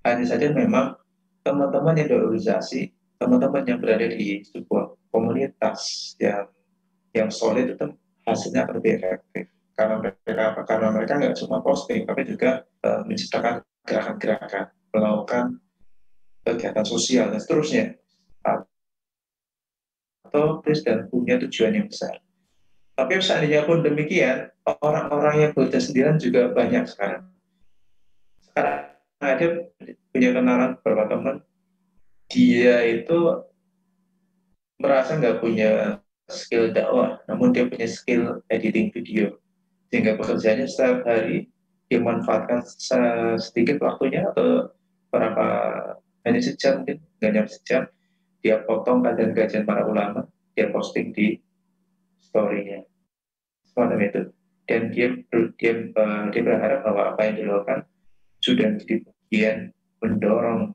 Hanya saja memang teman-teman yang berorganisasi, teman-teman yang berada di sebuah komunitas yang solid itu hasilnya lebih efektif. Karena mereka nggak cuma posting, tapi juga menciptakan gerakan-gerakan, melakukan kegiatan sosial dan seterusnya, atau dan punya tujuan yang besar. Tapi seandainya pun demikian, orang-orang yang bekerja sendirian juga banyak sekarang. Sekarang ada punya kenalan beberapa teman, dia itu merasa nggak punya skill dakwah, namun dia punya skill editing video, sehingga pekerjaannya setiap hari dia manfaatkan sedikit waktunya atau berapa, hanya sejam mungkin, nggak nyampe sejam, dia potong kajian-kajian para ulama, dia posting di story-nya, semacam itu. Dan dia berharap bahwa apa yang dilakukan sudah menjadi bagian mendorong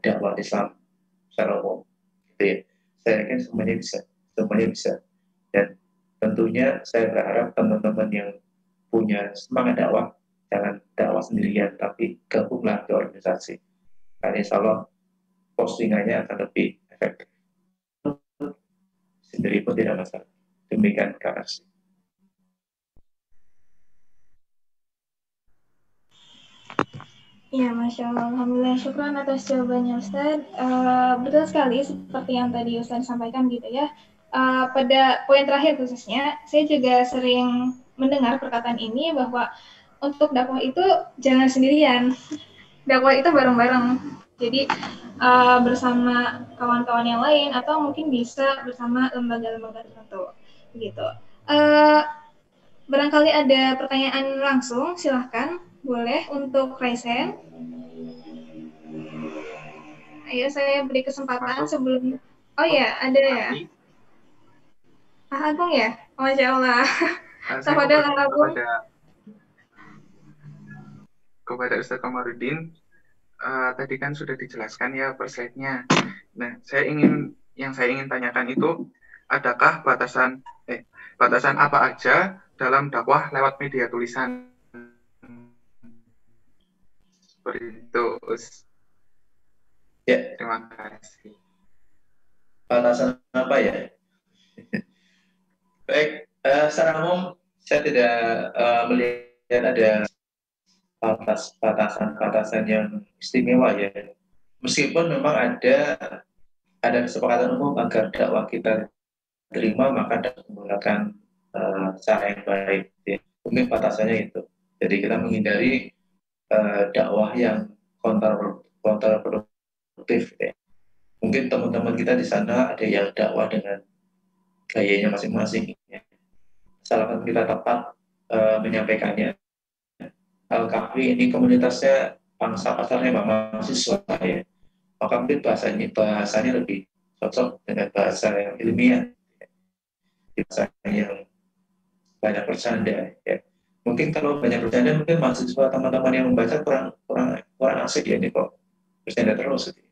dakwah Islam secara umum. Gitu ya. Saya yakin semuanya bisa. Dan tentunya saya berharap teman-teman yang punya semangat dakwah, jangan dakwah sendirian, tapi gabunglah ke organisasi. Karena insya Allah postingannya akan lebih efektif. Sendiri pun tidak masalah. Demikian Kak Arsi. Ya, Masya Allah. Alhamdulillah, syukran atas jawabannya Ustadz. Betul sekali seperti yang tadi Ustadz sampaikan gitu ya. Pada poin terakhir khususnya, saya juga sering mendengar perkataan ini bahwa untuk dakwah itu jangan sendirian. Dakwah itu bareng-bareng. Jadi bersama kawan-kawan yang lain atau mungkin bisa bersama lembaga-lembaga tertentu. Gitu. Uh, Barangkali ada pertanyaan langsung, silahkan. Boleh untuk raise hand. Ayo saya beri kesempatan Masuk. sebelum... Oh ya, ada ya. Agung ya? Masya Allah. Saya Kepada Agung. Kepada Ustadz Komarudin, tadi kan sudah dijelaskan ya per slide-nya. Nah, yang saya ingin tanyakan itu, adakah batasan apa aja dalam dakwah lewat media tulisan? Seperti itu. Ya. Terima kasih. Batasan apa ya? Baik, secara umum saya tidak melihat ada batasan yang istimewa ya. Meskipun memang ada kesepakatan umum agar dakwah kita terima, maka dapat menggunakan cara yang baik. Ya. Mungkin batasannya itu. Jadi kita menghindari dakwah yang kontraproduktif. Ya. Mungkin teman-teman kita di sana ada yang dakwah dengan gayanya masing-masing. Ya. Asalkan kita tepat menyampaikannya. Al-Kahfi ini komunitasnya bangsa pasarnya mahasiswa ya. Maka mungkin bahasanya lebih cocok dengan bahasa yang ilmiah, bahasa yang banyak bercanda ya. Mungkin kalau banyak bercanda mungkin mahasiswa teman-teman yang membaca kurang asik ya ini kok bercanda terus gitu.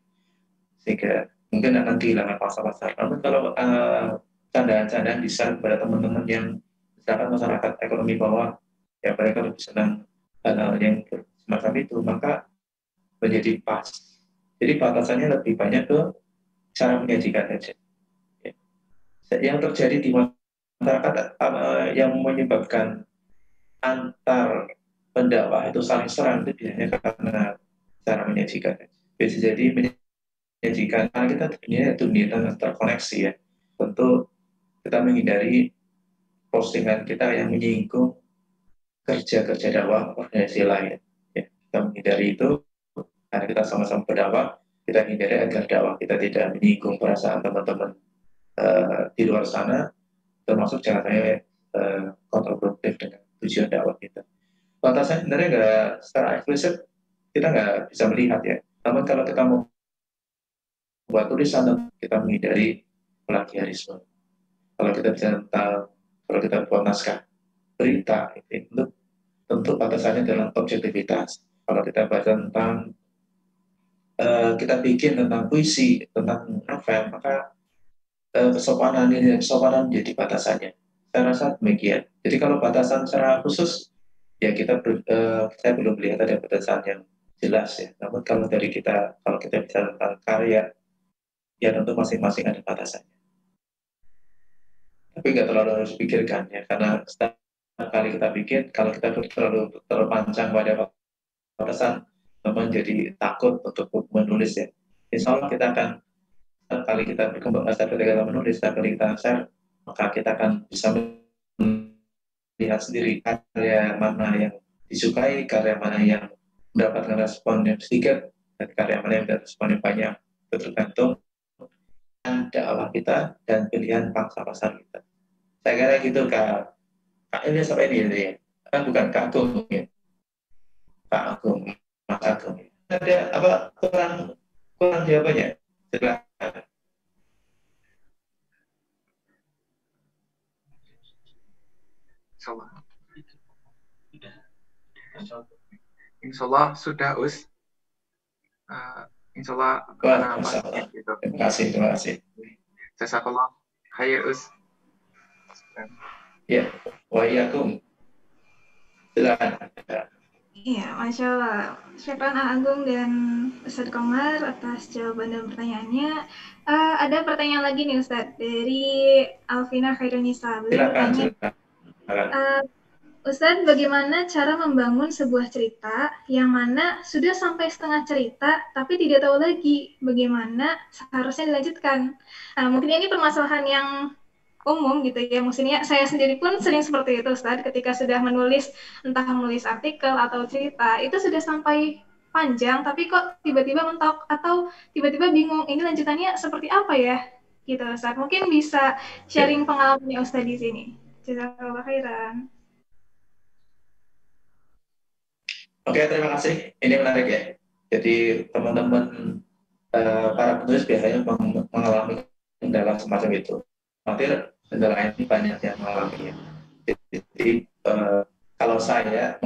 Sehingga mungkin akan kehilangan pasar. Namun kalau candaan-candaan bisa kepada teman-teman yang misalkan masyarakat ekonomi bawah ya, mereka lebih senang hal-hal yang semacam itu, maka menjadi pas. Jadi batasannya lebih banyak ke cara menyajikan saja. Ya. Yang terjadi di masyarakat yang menyebabkan antar pendakwah itu saling serang itu biasanya karena cara menyajikan. Bisa jadi menyajikan kita dunia terkoneksi ya. Tentu kita menghindari postingan kita yang menyinggung kerja dakwah organisasi lain. Ya, kita menghindari itu karena kita sama-sama berdakwah, kita hindari agar dakwah kita tidak menyinggung perasaan teman-teman di luar sana, termasuk jangan sampai kontraproduktif dengan tujuan dakwah kita. Batasan sebenarnya nggak secara eksplisit kita nggak bisa melihat ya. Namun kalau kita mau buat tulisan, kita menghindari plagiarisme. Kalau kita bicara tentang, kalau kita buat naskah berita, itu tentu batasannya dalam objektivitas. Kalau kita baca tentang kita bikin tentang puisi, tentang novel, maka kesopanan menjadi batasannya. Saya rasa demikian. Jadi kalau batasan secara khusus, ya saya belum melihat ada batasan yang jelas ya. Namun kalau kita bicara tentang karya, ya tentu masing-masing ada batasannya. Tapi nggak terlalu harus pikirkan ya, karena setiap kali kita bikin, kalau kita terlalu panjang pada batasan, memang jadi takut untuk menulis ya. Insya Allah kita akan kali kita berkembang ketika kita menulis, kali kita share, maka kita akan bisa melihat sendiri karya mana yang disukai, karya mana yang mendapatkan respon yang sedikit, dan karya mana yang mendapatkan respon yang banyak. Tergantung dakwah kita dan pilihan pangsa pasar kita. Saya kira gitu Kak ini sampai ini ya. Kan bukan Kak Agung ya. Kak Agung, Mas Agung. Ada apa kurang jawabannya? Silakan. Insya Allah sudah Insya Allah gitu. Terima kasih. Jazakallah khair Ya, wa'alaikum. Silakan. Iya, Masya Allah. Syukran Agung dan Ustadz Komar atas jawaban dan pertanyaannya. Ada pertanyaan lagi nih Ustadz dari Alvina Khairunisa. Beliau bertanya, Ustadz, bagaimana cara membangun sebuah cerita yang mana sudah sampai setengah cerita, tapi tidak tahu lagi bagaimana seharusnya dilanjutkan? Mungkin ini permasalahan yang umum gitu ya. Maksudnya saya sendiri pun sering seperti itu, Ustadz, ketika sudah menulis, entah menulis artikel atau cerita, itu sudah sampai panjang, tapi kok tiba-tiba mentok atau tiba-tiba bingung, ini lanjutannya seperti apa ya? Gitu, Ustadz. Mungkin bisa sharing pengalamannya Ustadz di sini. Jazakallah khairan. Oke, terima kasih. Ini menarik ya. Jadi teman-teman para penulis biasanya mengalami kendala semacam itu. Khawatir kendala ini banyak yang mengalaminya. Jadi kalau saya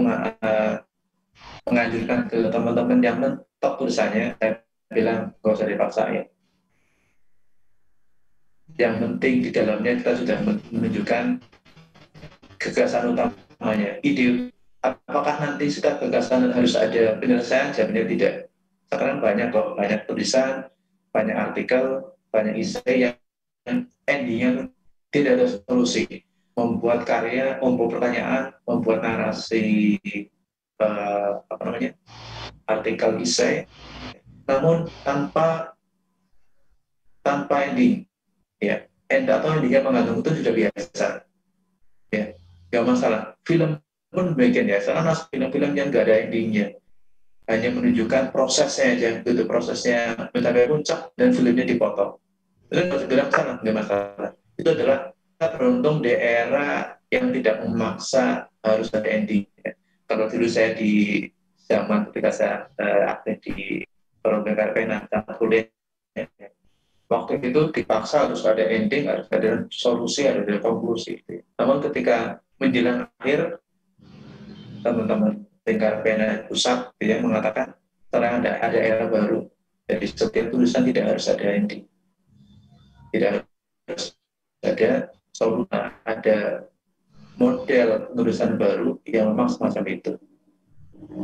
menganjurkan ke teman-teman yang mentok tulisannya, saya bilang gak usah dipaksa ya. Yang penting di dalamnya kita sudah menunjukkan gagasan utamanya, ide. Apakah nanti sudah gagasan harus ada penyelesaian? Jawabnya tidak. Sekarang banyak kok, banyak tulisan, banyak artikel, banyak esai yang endingnya tidak ada solusi. Membuat karya, membuat pertanyaan, membuat narasi, artikel esai, namun tanpa ending. Ya, end atau endingnya mengandung itu sudah biasa. Ya, nggak masalah. Film pun bagian ya, karena film-film yang nggak ada endingnya, hanya menunjukkan prosesnya aja, gitu prosesnya mencapai puncak dan filmnya dipotong. Itu harus bilang sana, nggak masalah. Itu adalah kita beruntung di era yang tidak memaksa harus ada ending. Ya. Kalau dulu saya di zaman ketika saya aktif di program KRPN atau kuliah, ya, waktu itu dipaksa harus ada ending, harus ada solusi, harus ada konklusi. Namun ketika menjelang akhir, teman-teman tingkat pena pusat dia mengatakan sekarang ada era baru. Jadi setiap tulisan tidak harus ada ending, tidak harus ada solusi, ada model tulisan baru yang memang semacam itu.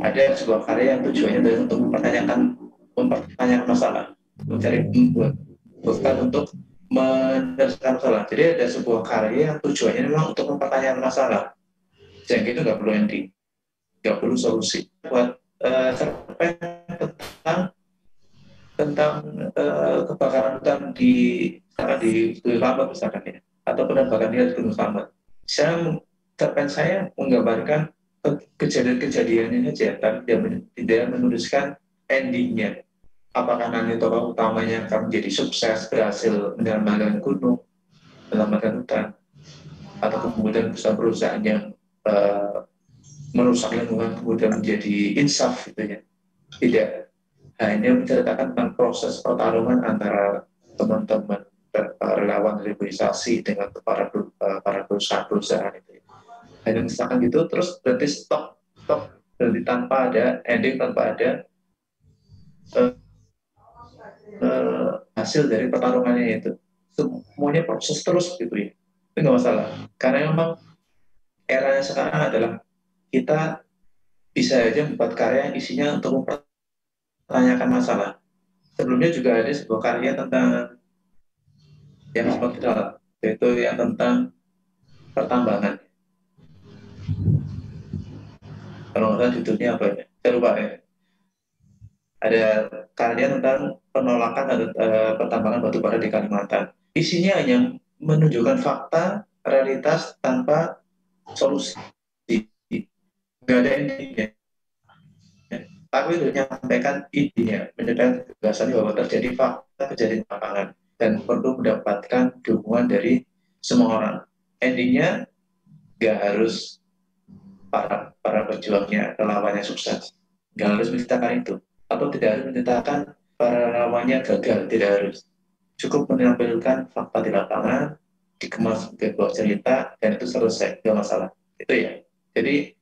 Ada sebuah karya yang tujuannya adalah untuk mempertanyakan masalah, mencari input, bukan untuk menyelesaikan masalah. Jadi ada sebuah karya yang tujuannya memang untuk mempertanyakan masalah. Yang itu nggak perlu ending, nggak perlu solusi. Buat cerpen tentang kebakaran hutan di Gunung Selamat misalkan ya, atau penembakan di Gunung Selamat. Cerpen saya menggambarkan kejadian-kejadiannya saja, tapi tidak menuliskan endingnya. Apakah nanti tokoh utamanya akan menjadi sukses, berhasil menyelamatkan gunung, menyelamatkan hutan, atau kemudian perusahaan yang merusak lingkungan kemudian menjadi insaf gitu ya. Tidak, hanya menceritakan tentang proses pertarungan antara teman-teman relawan reboisasi dengan para perusahaan-perusahaan itu. Hanya misalkan gitu, terus berarti stop, berarti tanpa ada ending, tanpa ada hasil dari pertarungannya itu. Semuanya proses terus gitu ya. Itu nggak masalah. Karena memang era sekarang adalah kita bisa aja membuat karya yang isinya untuk mempertanyakan masalah. Sebelumnya juga ada sebuah karya tentang yang sempat viral, yaitu yang tentang pertambangan. Kalau nggak salah judulnya apa ya? Saya lupa ya. Ada karya tentang penolakan pertambangan batu bara di Kalimantan. Isinya hanya menunjukkan fakta, realitas tanpa solusi. Nggak ada endingnya. Tapi itu menyampaikan idenya, menyampaikan gagasan bahwa terjadi fakta kejadian lapangan dan perlu mendapatkan dukungan dari semua orang. Endingnya nggak harus para pejuangnya, relawannya sukses. Nggak harus menceritakan itu. Atau tidak harus menceritakan para relawannya gagal, tidak harus. Cukup menampilkan fakta di lapangan, dikemas sebagai sebuah cerita, dan itu selesai, nggak masalah. Itu ya. Jadi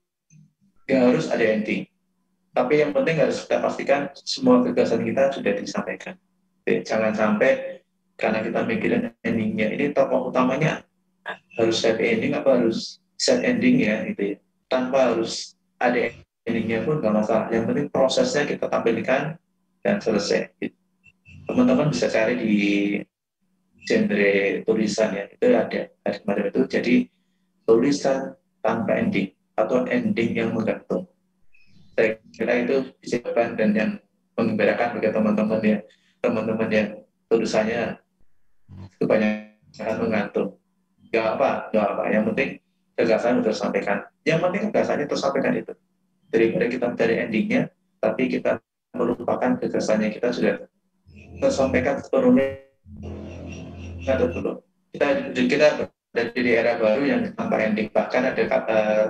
nggak harus ada ending. Tapi yang penting harus kita pastikan semua gagasan kita sudah disampaikan. Jadi, jangan sampai karena kita mikirin endingnya, ini tokoh utamanya harus happy ending apa harus sad ending ya, gitu ya. Tanpa harus ada endingnya pun nggak masalah. Yang penting prosesnya kita tampilkan dan selesai. Gitu. Teman-teman bisa cari di genre tulisan ya, itu ada macam itu. Jadi tulisan tanpa ending. atau ending yang menggantung. Saya kira itu bisa dan yang mengembirakan bagi teman-teman yang tulisannya kebanyakan menggantung. Gak apa. Yang penting gagasan sudah tersampaikan. Yang penting gagasannya tersampaikan itu. Daripada kita mencari endingnya, tapi kita melupakan gagasannya kita sudah tersampaikan sepenuhnya atau belum. Kita berada di era baru yang tanpa ending. Bahkan ada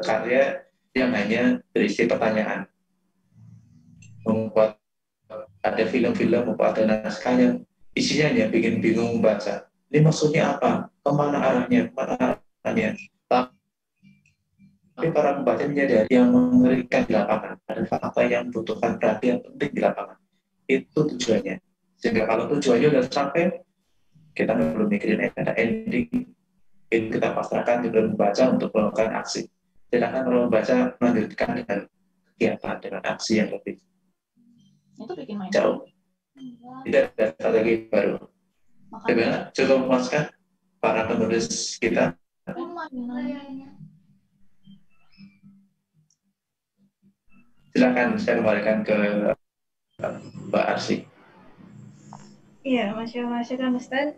karya yang hanya berisi pertanyaan. Membuat ada film-film, membuat ada naskah yang isinya hanya bikin bingung membaca. Ini maksudnya apa? Kemana arahnya? Tapi para pembaca menyadari yang mengerikan di lapangan. Ada fakta yang membutuhkan perhatian penting di lapangan. Itu tujuannya. Sehingga kalau tujuannya sudah sampai, kita perlu mikirin ada ending. Itu kita pasrahkan juga membaca untuk melakukan aksi. Sedangkan kalau membaca melanjutkan dengan kegiatan, dengan aksi yang lebih Itu bikin main. jauh. Tidak ada strategi baru. Bagaimana? Coba memuaskan para penulis kita. Silakan saya kembalikan ke Mbak Arsi. Iya, Masya Allah, Syukran Ustaz.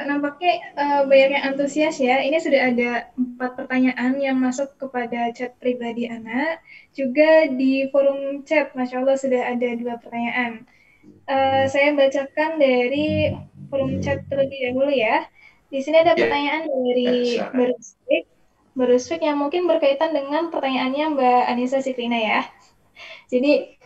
Nampaknya banyak yang antusias ya. Ini sudah ada 4 pertanyaan yang masuk kepada chat pribadi Ana. Juga di forum chat, Masya Allah sudah ada 2 pertanyaan. Saya bacakan dari forum chat terlebih dahulu ya. Di sini ada pertanyaan dari Berusfik yang mungkin berkaitan dengan pertanyaannya Mbak Anissa Siklina ya. Jadi,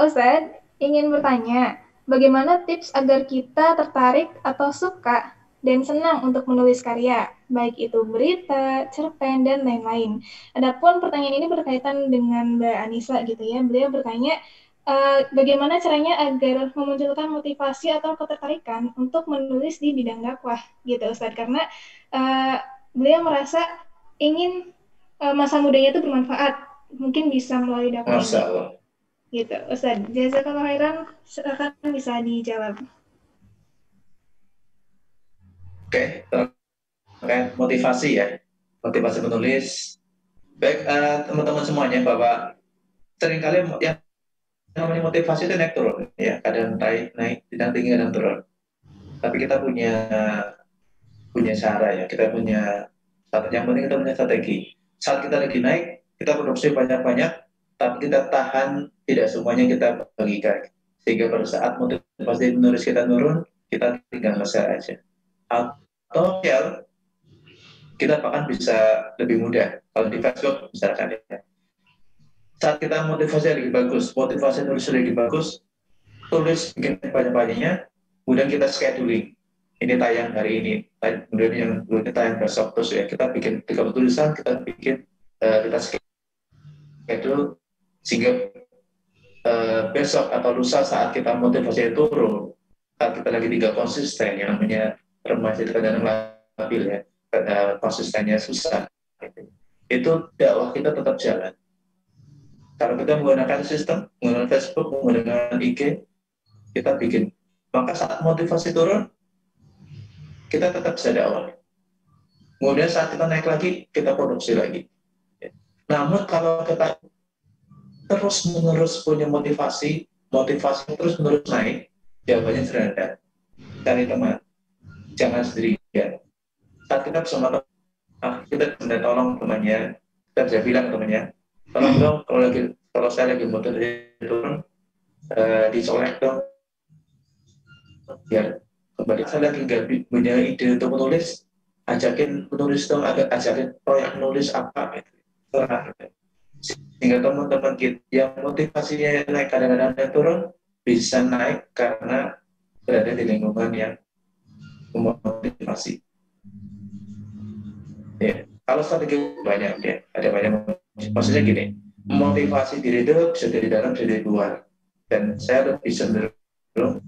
Ustadz ingin bertanya, bagaimana tips agar kita tertarik atau suka dan senang untuk menulis karya, baik itu berita, cerpen, dan lain-lain. Adapun pertanyaan ini berkaitan dengan Mbak Anissa gitu ya. Beliau bertanya, bagaimana caranya agar memunculkan motivasi atau ketertarikan untuk menulis di bidang dakwah gitu Ustadz. Karena beliau merasa ingin masa mudanya itu bermanfaat, mungkin bisa melalui dakwah ini. Gitu, Ustaz. Jazakallah khairan, silakan bisa dijawab. Oke, terkait motivasi ya, motivasi menulis. Baik teman-teman semuanya, Bapak, seringkali yang namanya motivasi itu naik turun, ya, kadang naik, kadang tinggi, kadang turun. Tapi kita punya cara ya, kita punya yang penting kita punya strategi. Saat kita lagi naik, kita produksi banyak-banyak, tapi kita tahan, tidak semuanya kita bagikan. Sehingga pada saat motivasi menulis kita turun, kita tinggal nge-share aja. Atau ya, kita bahkan bisa lebih mudah. Kalau di Facebook, misalkan ya. Saat kita motivasi lagi bagus, motivasi nulis lagi bagus, tulis bikin banyak-banyaknya, kemudian kita scheduling. Ini tayang hari ini, kemudian yang berikutnya tayang besok, terus ya kita bikin 30 tulisan, kita bikin, kita schedule, sehingga besok atau lusa saat kita motivasi turun, saat kita lagi tidak konsisten, yang namanya remaja kadang labil ya, konsistennya susah, itu dakwah kita tetap jalan. Kalau kita menggunakan sistem, menggunakan Facebook, menggunakan IG, kita bikin. Maka saat motivasi turun, kita tetap bisa dakwah. Kemudian saat kita naik lagi, kita produksi lagi. Namun kalau kita terus-menerus punya motivasi terus-menerus naik, jawabannya sederhana. Cari teman, jangan sendirian. Saat kita bersama teman, kita minta tolong temannya, kita bisa bilang temannya, tolong dong, kalau saya lagi motivasi turun, dicolek dong, biar kembali saya lagi nggak punya ide untuk menulis, ajakin menulis dong, ajakin proyek menulis apa gitu. Sehingga teman-teman kita yang motivasinya naik kadang-kadang turun, bisa naik karena berada di lingkungan yang memotivasi. Ya, kalau strategi banyak ya, ada banyak. Maksudnya gini, motivasi diri itu bisa dari dalam, bisa dari luar. Dan saya lebih cenderung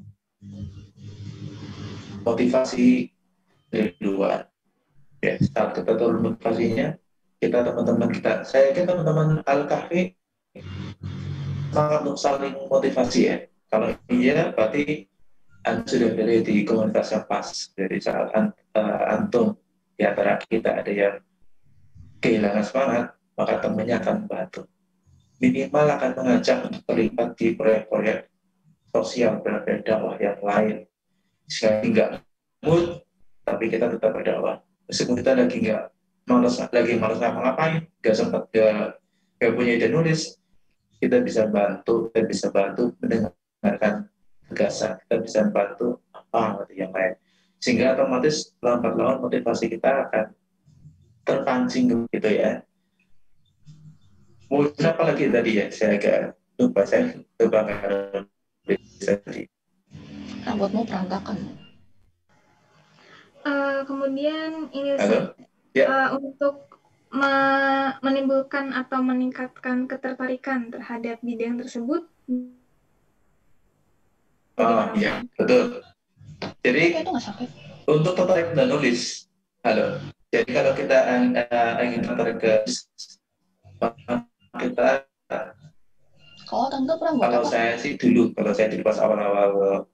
motivasi dari luar. Ya, saat kita turun motivasinya, kita teman-teman kita, saya yakin teman-teman Al-Kahfi sangat untuk saling motivasi ya. Kalau iya, berarti Anda sudah berada di komunitas yang pas. Dari saat antum di antara kita ada yang kehilangan semangat, maka temannya akan membantu. Minimal akan mengajak untuk terlibat di proyek-proyek sosial, proyek dakwah yang lain. Sekali nggak mood, tapi kita tetap berdakwah. Meskipun kita lagi malas ngapa-ngapain, nggak sempat, nggak punya ide nulis, kita bisa bantu mendengarkan gagasan, kita bisa bantu apa yang lain. Sehingga otomatis lambat laun motivasi kita akan terpancing gitu ya. Mungkin apa lagi tadi ya, saya agak lupa, saya coba tadi. Rambutmu berantakan. Kemudian ini Halo? Ya. untuk menimbulkan atau meningkatkan ketertarikan terhadap bidang tersebut. Iya, betul. Jadi itu nggak sakit. Untuk tertarik menulis, halo. Jadi kalau kita ingin tertarik ke kita, kalau saya sih dulu, kalau saya di pas awal-awal,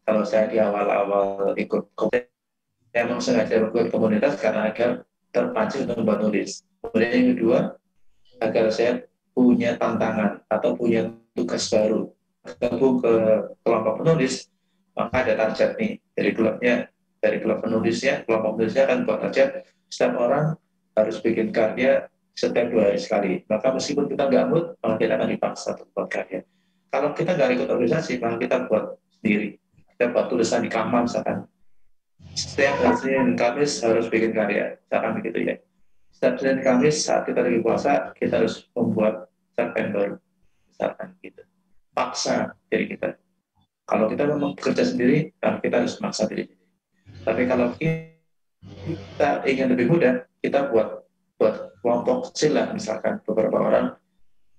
kalau saya di awal-awal ikut komunitas, saya memang sengaja ikut komunitas karena agar terpancing untuk membuat nulis. Kemudian yang kedua, agar saya punya tantangan atau punya tugas baru, gabung ke kelompok penulis, maka ada target nih dari kelompok penulisnya akan buat target setiap orang harus bikin karya setiap 2 hari sekali. Maka meskipun kita nggak mood, maka kita akan dipaksa untuk buat karya. Kalau kita nggak ikut organisasi, maka kita buat sendiri. Kita buat tulisan di kamar misalkan. Setiap hari Senin Kamis harus bikin karya, misalkan begitu ya. Setiap Senin Kamis saat kita lagi puasa, kita harus membuat cerpen baru, misalkan gitu. Paksa diri kita. Kalau kita memang bekerja sendiri, nah kita harus maksa diri. Tapi kalau kita ingin lebih mudah, kita buat kelompok kecil lah, misalkan beberapa orang,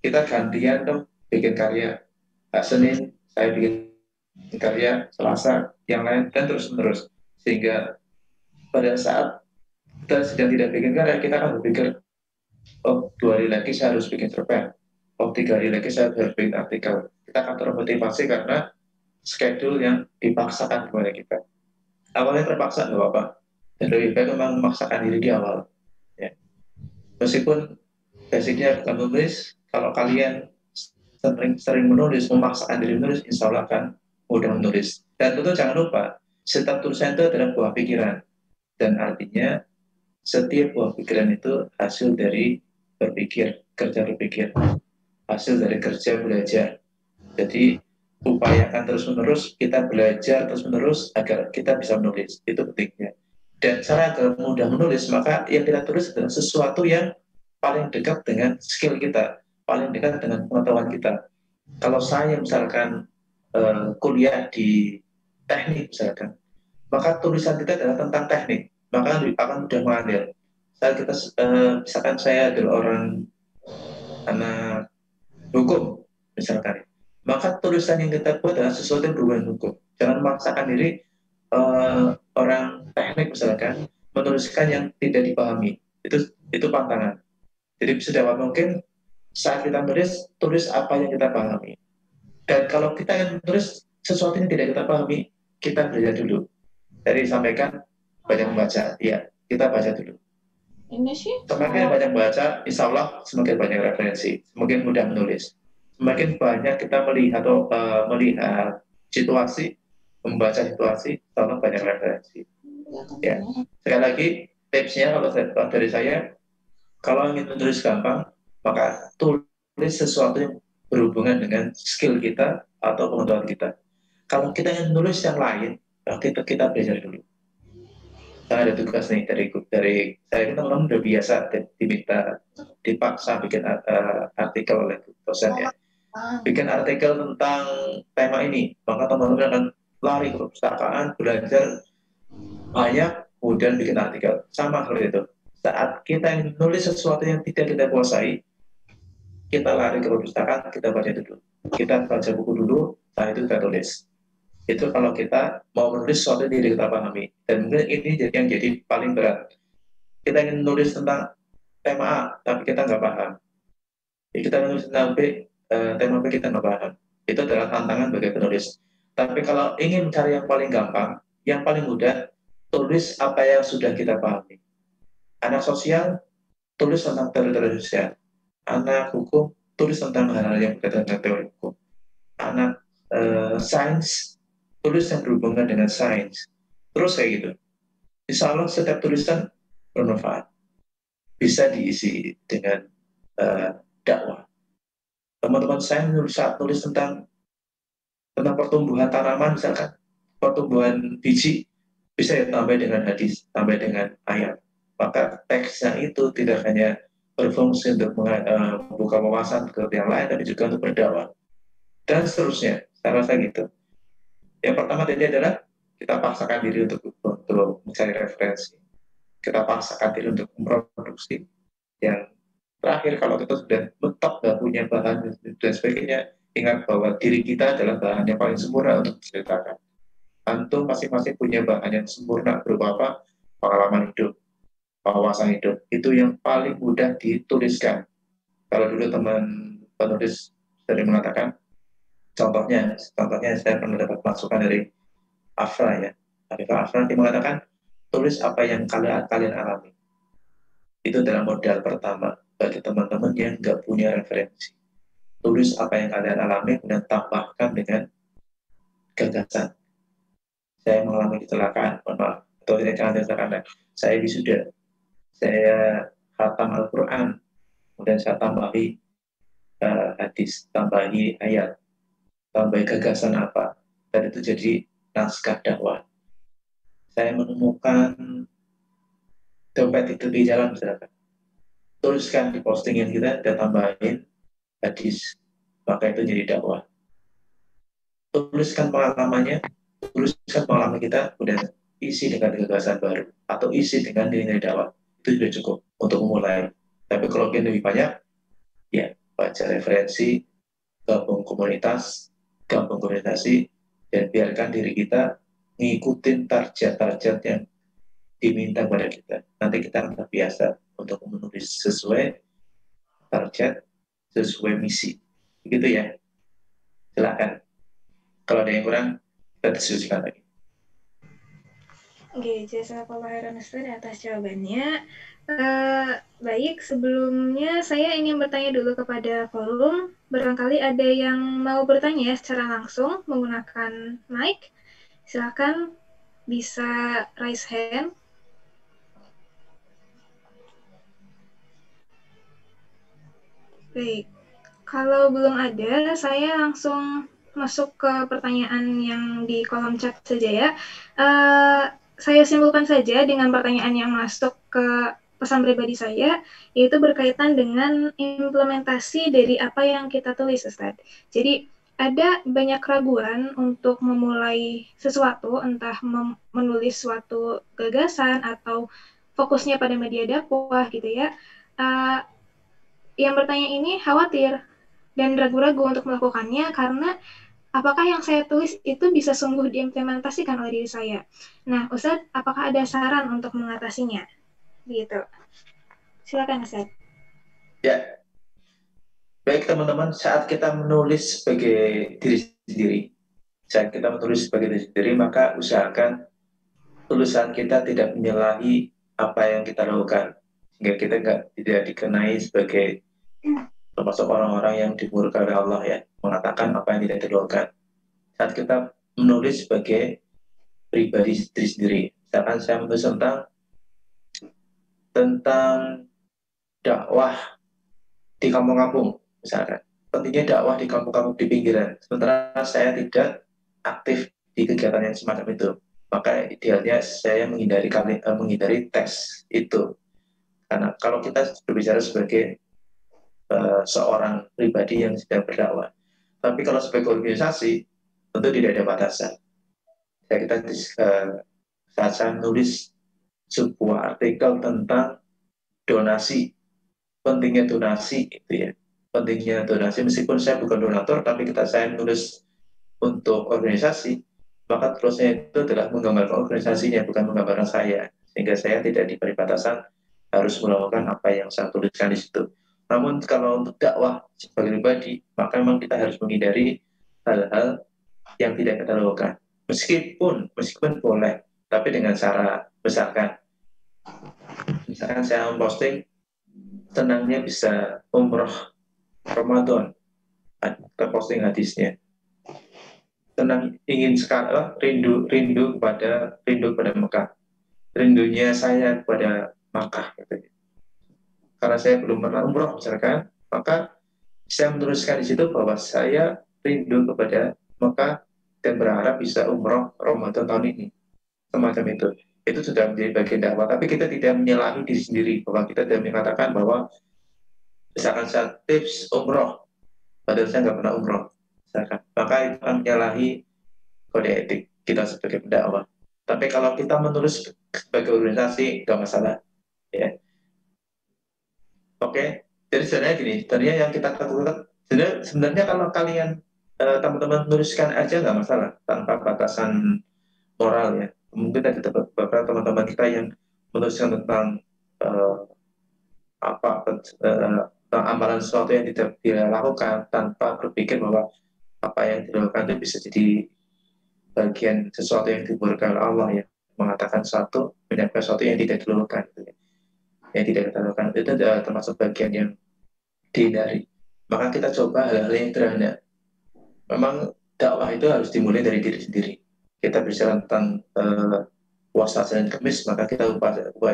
kita gantian dong bikin karya. Senin saya bikin karya, Selasa yang lain, dan terus-menerus. Sehingga pada saat kita sedang tidak bikin karya, kita akan berpikir, oh 2 hari lagi saya harus bikin cerpen, oh 3 hari lagi saya harus bikin artikel. Kita akan termotivasi karena schedule yang dipaksakan kepada kita. Awalnya terpaksa nggak apa-apa, dan lebih baik memang memaksakan diri di awal. Ya. Meskipun basicnya bukan menulis, kalau kalian sering menulis, memaksakan diri menulis, insya Allah akan mudah menulis. Dan tentu jangan lupa, setiap tulisan itu adalah buah pikiran, dan artinya setiap buah pikiran itu hasil dari kerja berpikir, hasil dari kerja belajar. Jadi upayakan terus-menerus, kita belajar terus-menerus agar kita bisa menulis, itu pentingnya. Dan cara agar mudah menulis, maka yang kita tulis adalah sesuatu yang paling dekat dengan skill kita, paling dekat dengan pengetahuan kita. Kalau saya misalkan kuliah di teknik misalkan, maka tulisan kita adalah tentang teknik, maka akan mudah mengalir. Misalkan saya adalah anak hukum misalkan, maka tulisan yang kita buat adalah sesuatu yang berhubungan hukum. Jangan memaksakan diri orang teknik misalkan menuliskan yang tidak dipahami. Itu pantangan. Jadi sedapat mungkin saat kita tulis apa yang kita pahami. Dan kalau kita ingin menulis sesuatu yang tidak kita pahami, kita belajar dulu. Jadi sampaikan banyak membaca, ya kita baca dulu. Ini sih. Semakin banyak baca, insya Allah semakin banyak referensi, semakin mudah menulis. Semakin banyak kita melihat situasi, membaca situasi, sama banyak referensi. Ya. Sekali lagi, tipsnya kalau dari saya, kalau ingin menulis gampang, maka tulis sesuatu yang berhubungan dengan skill kita atau pengetahuan kita. Kalau kita ingin menulis yang lain, kita belajar dulu. Saya ada tugas nih dari saya, teman-teman udah biasa dipaksa bikin artikel oleh dosen ya. Bikin artikel tentang tema ini, maka teman-teman akan lari ke perpustakaan, belajar banyak, kemudian bikin artikel. Sama seperti itu. Saat kita ingin menulis sesuatu yang tidak kita kuasai, kita lari ke perpustakaan, kita baca dulu. Kita baca buku dulu, setelah itu kita tulis. Itu kalau kita mau menulis sesuatu yang tidak kita pahami. Dan mungkin ini yang jadi paling berat. Kita ingin menulis tentang tema A, tapi kita nggak paham. Jadi kita menulis tentang B, tema B kita nggak paham. Itu adalah tantangan bagi penulis. Tapi kalau ingin cari yang paling gampang, yang paling mudah, tulis apa yang sudah kita pahami. Anak sosial, tulis tentang teori-teori sosial. Anak hukum, tulis tentang hal-hal yang berkaitan dengan teori hukum. Anak sains, tulis yang berhubungan dengan sains. Terus kayak gitu. Insya Allah setiap tulisan bermanfaat. Bisa diisi dengan dakwah. Teman-teman saya tulis tentang pertumbuhan tanaman, misalkan pertumbuhan biji, bisa ya tambah dengan hadis, tambah dengan ayat. Maka teksnya itu tidak hanya berfungsi untuk membuka wawasan ke yang lain, tapi juga untuk berdakwah. Dan seterusnya, saya rasa gitu. Yang pertama tadi adalah kita paksakan diri untuk mencari referensi. Kita paksakan diri untuk memproduksi. Yang terakhir, kalau kita sudah mentok nggak punya bahan dan sebagainya, ingat bahwa diri kita adalah bahan yang paling sempurna untuk diceritakan. Antum masing-masing punya bahan yang sempurna berupa apa? Pengalaman hidup, wawasan hidup. Itu yang paling mudah dituliskan. Kalau dulu teman penulis sering mengatakan, contohnya saya pernah dapat masukan dari Afra ya. Afra nanti mengatakan, tulis apa yang kalian alami. Itu adalah modal pertama bagi teman-teman yang nggak punya referensi. Tulis apa yang kalian alami dan tambahkan dengan gagasan. Saya mengalami kecelakaan, mohon maaf. Atau tidak kecelakaan, saya wisuda. Saya khatam Al-Quran. Kemudian saya tambahi hadis, tambahi ayat, tambahi gagasan apa. Dan itu jadi naskah dakwah. Saya menemukan dompet itu di jalan, misalkan. Tuliskan di postingan kita dan tambahin hadis. Maka itu jadi dakwah. Tuliskan pengalaman kita, kemudian isi dengan gagasan baru atau isi dengan nilai dakwah. Itu sudah cukup untuk memulai. Tapi kalau ingin lebih banyak, ya baca referensi, gabung komunitas, gabung organisasi, dan biarkan diri kita ngikutin target-target yang diminta pada kita. Nanti kita akan terbiasa untuk menulis sesuai target, sesuai misi. Begitu ya. Silakan. Kalau ada yang kurang, kita diskusikan lagi. Oke, jazakallah khairan Ustaz atas jawabannya. Baik, sebelumnya saya ingin bertanya dulu kepada forum. Barangkali ada yang mau bertanya secara langsung menggunakan mic. Silakan bisa raise hand. Baik, kalau belum ada, saya langsung masuk ke pertanyaan yang di kolom chat saja ya. Saya simpulkan saja dengan pertanyaan yang masuk ke pesan pribadi saya, yaitu berkaitan dengan implementasi dari apa yang kita tulis, Ustaz. Jadi, ada banyak keraguan untuk memulai sesuatu, entah menulis suatu gagasan atau fokusnya pada media dakwah gitu ya. Yang bertanya ini khawatir dan ragu-ragu untuk melakukannya karena apakah yang saya tulis itu bisa sungguh diimplementasikan oleh diri saya? Nah, Ustadz, apakah ada saran untuk mengatasinya? Begitu. Silakan, Ustadz. Ya, baik teman-teman, saat kita menulis sebagai diri sendiri, maka usahakan tulisan kita tidak menyalahi apa yang kita lakukan, sehingga kita tidak dikenai sebagai termasuk orang-orang yang dimurkai oleh Allah ya, mengatakan apa yang tidak dilakukan. Saat kita menulis sebagai pribadi sendiri, misalkan saya menulis tentang dakwah di kampung-kampung, misalkan pentingnya dakwah di kampung-kampung di pinggiran, sementara saya tidak aktif di kegiatan yang semacam itu, maka idealnya saya menghindari teks itu, karena kalau kita berbicara sebagai seorang pribadi yang sedang berdakwah, tapi kalau sebagai organisasi tentu tidak ada batasan. Saat saya menulis sebuah artikel tentang donasi, pentingnya donasi itu ya, pentingnya donasi meskipun saya bukan donatur, tapi saya menulis untuk organisasi, maka terusnya itu adalah menggambarkan organisasinya, bukan menggambarkan saya, sehingga saya tidak diberi batasan harus melakukan apa yang saya tuliskan di situ. Namun kalau untuk dakwah sebagai pribadi, maka memang kita harus menghindari hal-hal yang tidak kita lakukan. Meskipun boleh, tapi dengan cara misalkan saya memposting senangnya bisa umroh Ramadan. Kita posting hadisnya. Senang ingin sekali rindu pada Mekah. Rindunya saya kepada Makkah gitu. Karena saya belum pernah umroh misalkan, maka saya menuliskan di situ bahwa saya rindu kepada Mekah dan berharap bisa umroh Ramadan tahun ini, semacam itu. Itu sudah menjadi bagian dakwah, tapi kita tidak menyalahi diri sendiri, bahwa kita tidak mengatakan bahwa misalkan saya tips umroh, padahal saya nggak pernah umroh, misalkan. Maka itu akan menyalahi kode etik kita sebagai pendakwah. Tapi kalau kita menulis sebagai organisasi, nggak masalah. Ya. Oke, jadi sebenarnya gini, sebenarnya yang kita lakukan, sebenarnya kalau kalian teman-teman menuliskan aja nggak masalah, tanpa batasan moral ya. Mungkin ada beberapa teman-teman kita yang menuliskan tentang eh, tentang amalan sesuatu yang tidak dia lakukan tanpa berpikir bahwa apa yang dilakukan itu bisa jadi bagian sesuatu yang diburukkan oleh Allah ya, mengatakan sesuatu, menyampaikan sesuatu yang tidak dilakukan, gitu ya. Yang tidak kita lakukan itu adalah termasuk bagian yang dihindari. Maka kita coba hal-hal yang sederhana. Memang dakwah itu harus dimulai dari diri sendiri. Kita bicara tentang puasa Senin Kamis, maka kita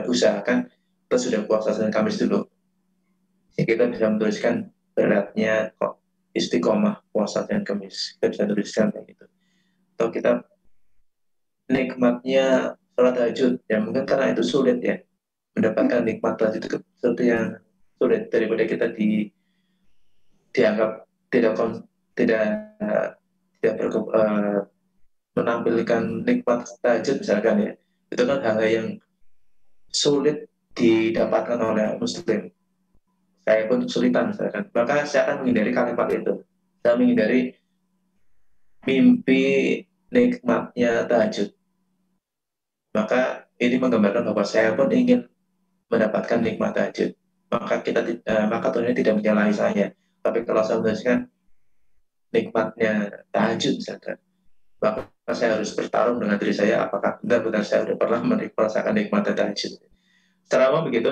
usahakan kita sudah puasa Senin Kamis dulu. Jadi kita bisa menuliskan beratnya kok istiqomah puasa Senin Kamis. Kita bisa tuliskan kayak gitu. Atau kita nikmatnya sholat tahajud, ya mungkin karena itu sulit ya, mendapatkan nikmat tahajud itu sesuatu yang sulit daripada kita dianggap tidak tidak tidak menampilkan nikmat tahajud misalkan ya, itu kan hal yang sulit didapatkan oleh muslim. Saya pun kesulitan misalkan, maka saya akan menghindari kalimat itu. Saya menghindari mimpi nikmatnya tahajud. Maka ini menggambarkan bahwa saya pun ingin mendapatkan nikmat tahajud. Maka Tuhan tidak menyalahi saya. Tapi kalau saya menuliskan nikmatnya tahajud misalkan, maka saya harus bertarung dengan diri saya, apakah benar-benar saya sudah pernah merasakan nikmat tahajud. Secara umum begitu,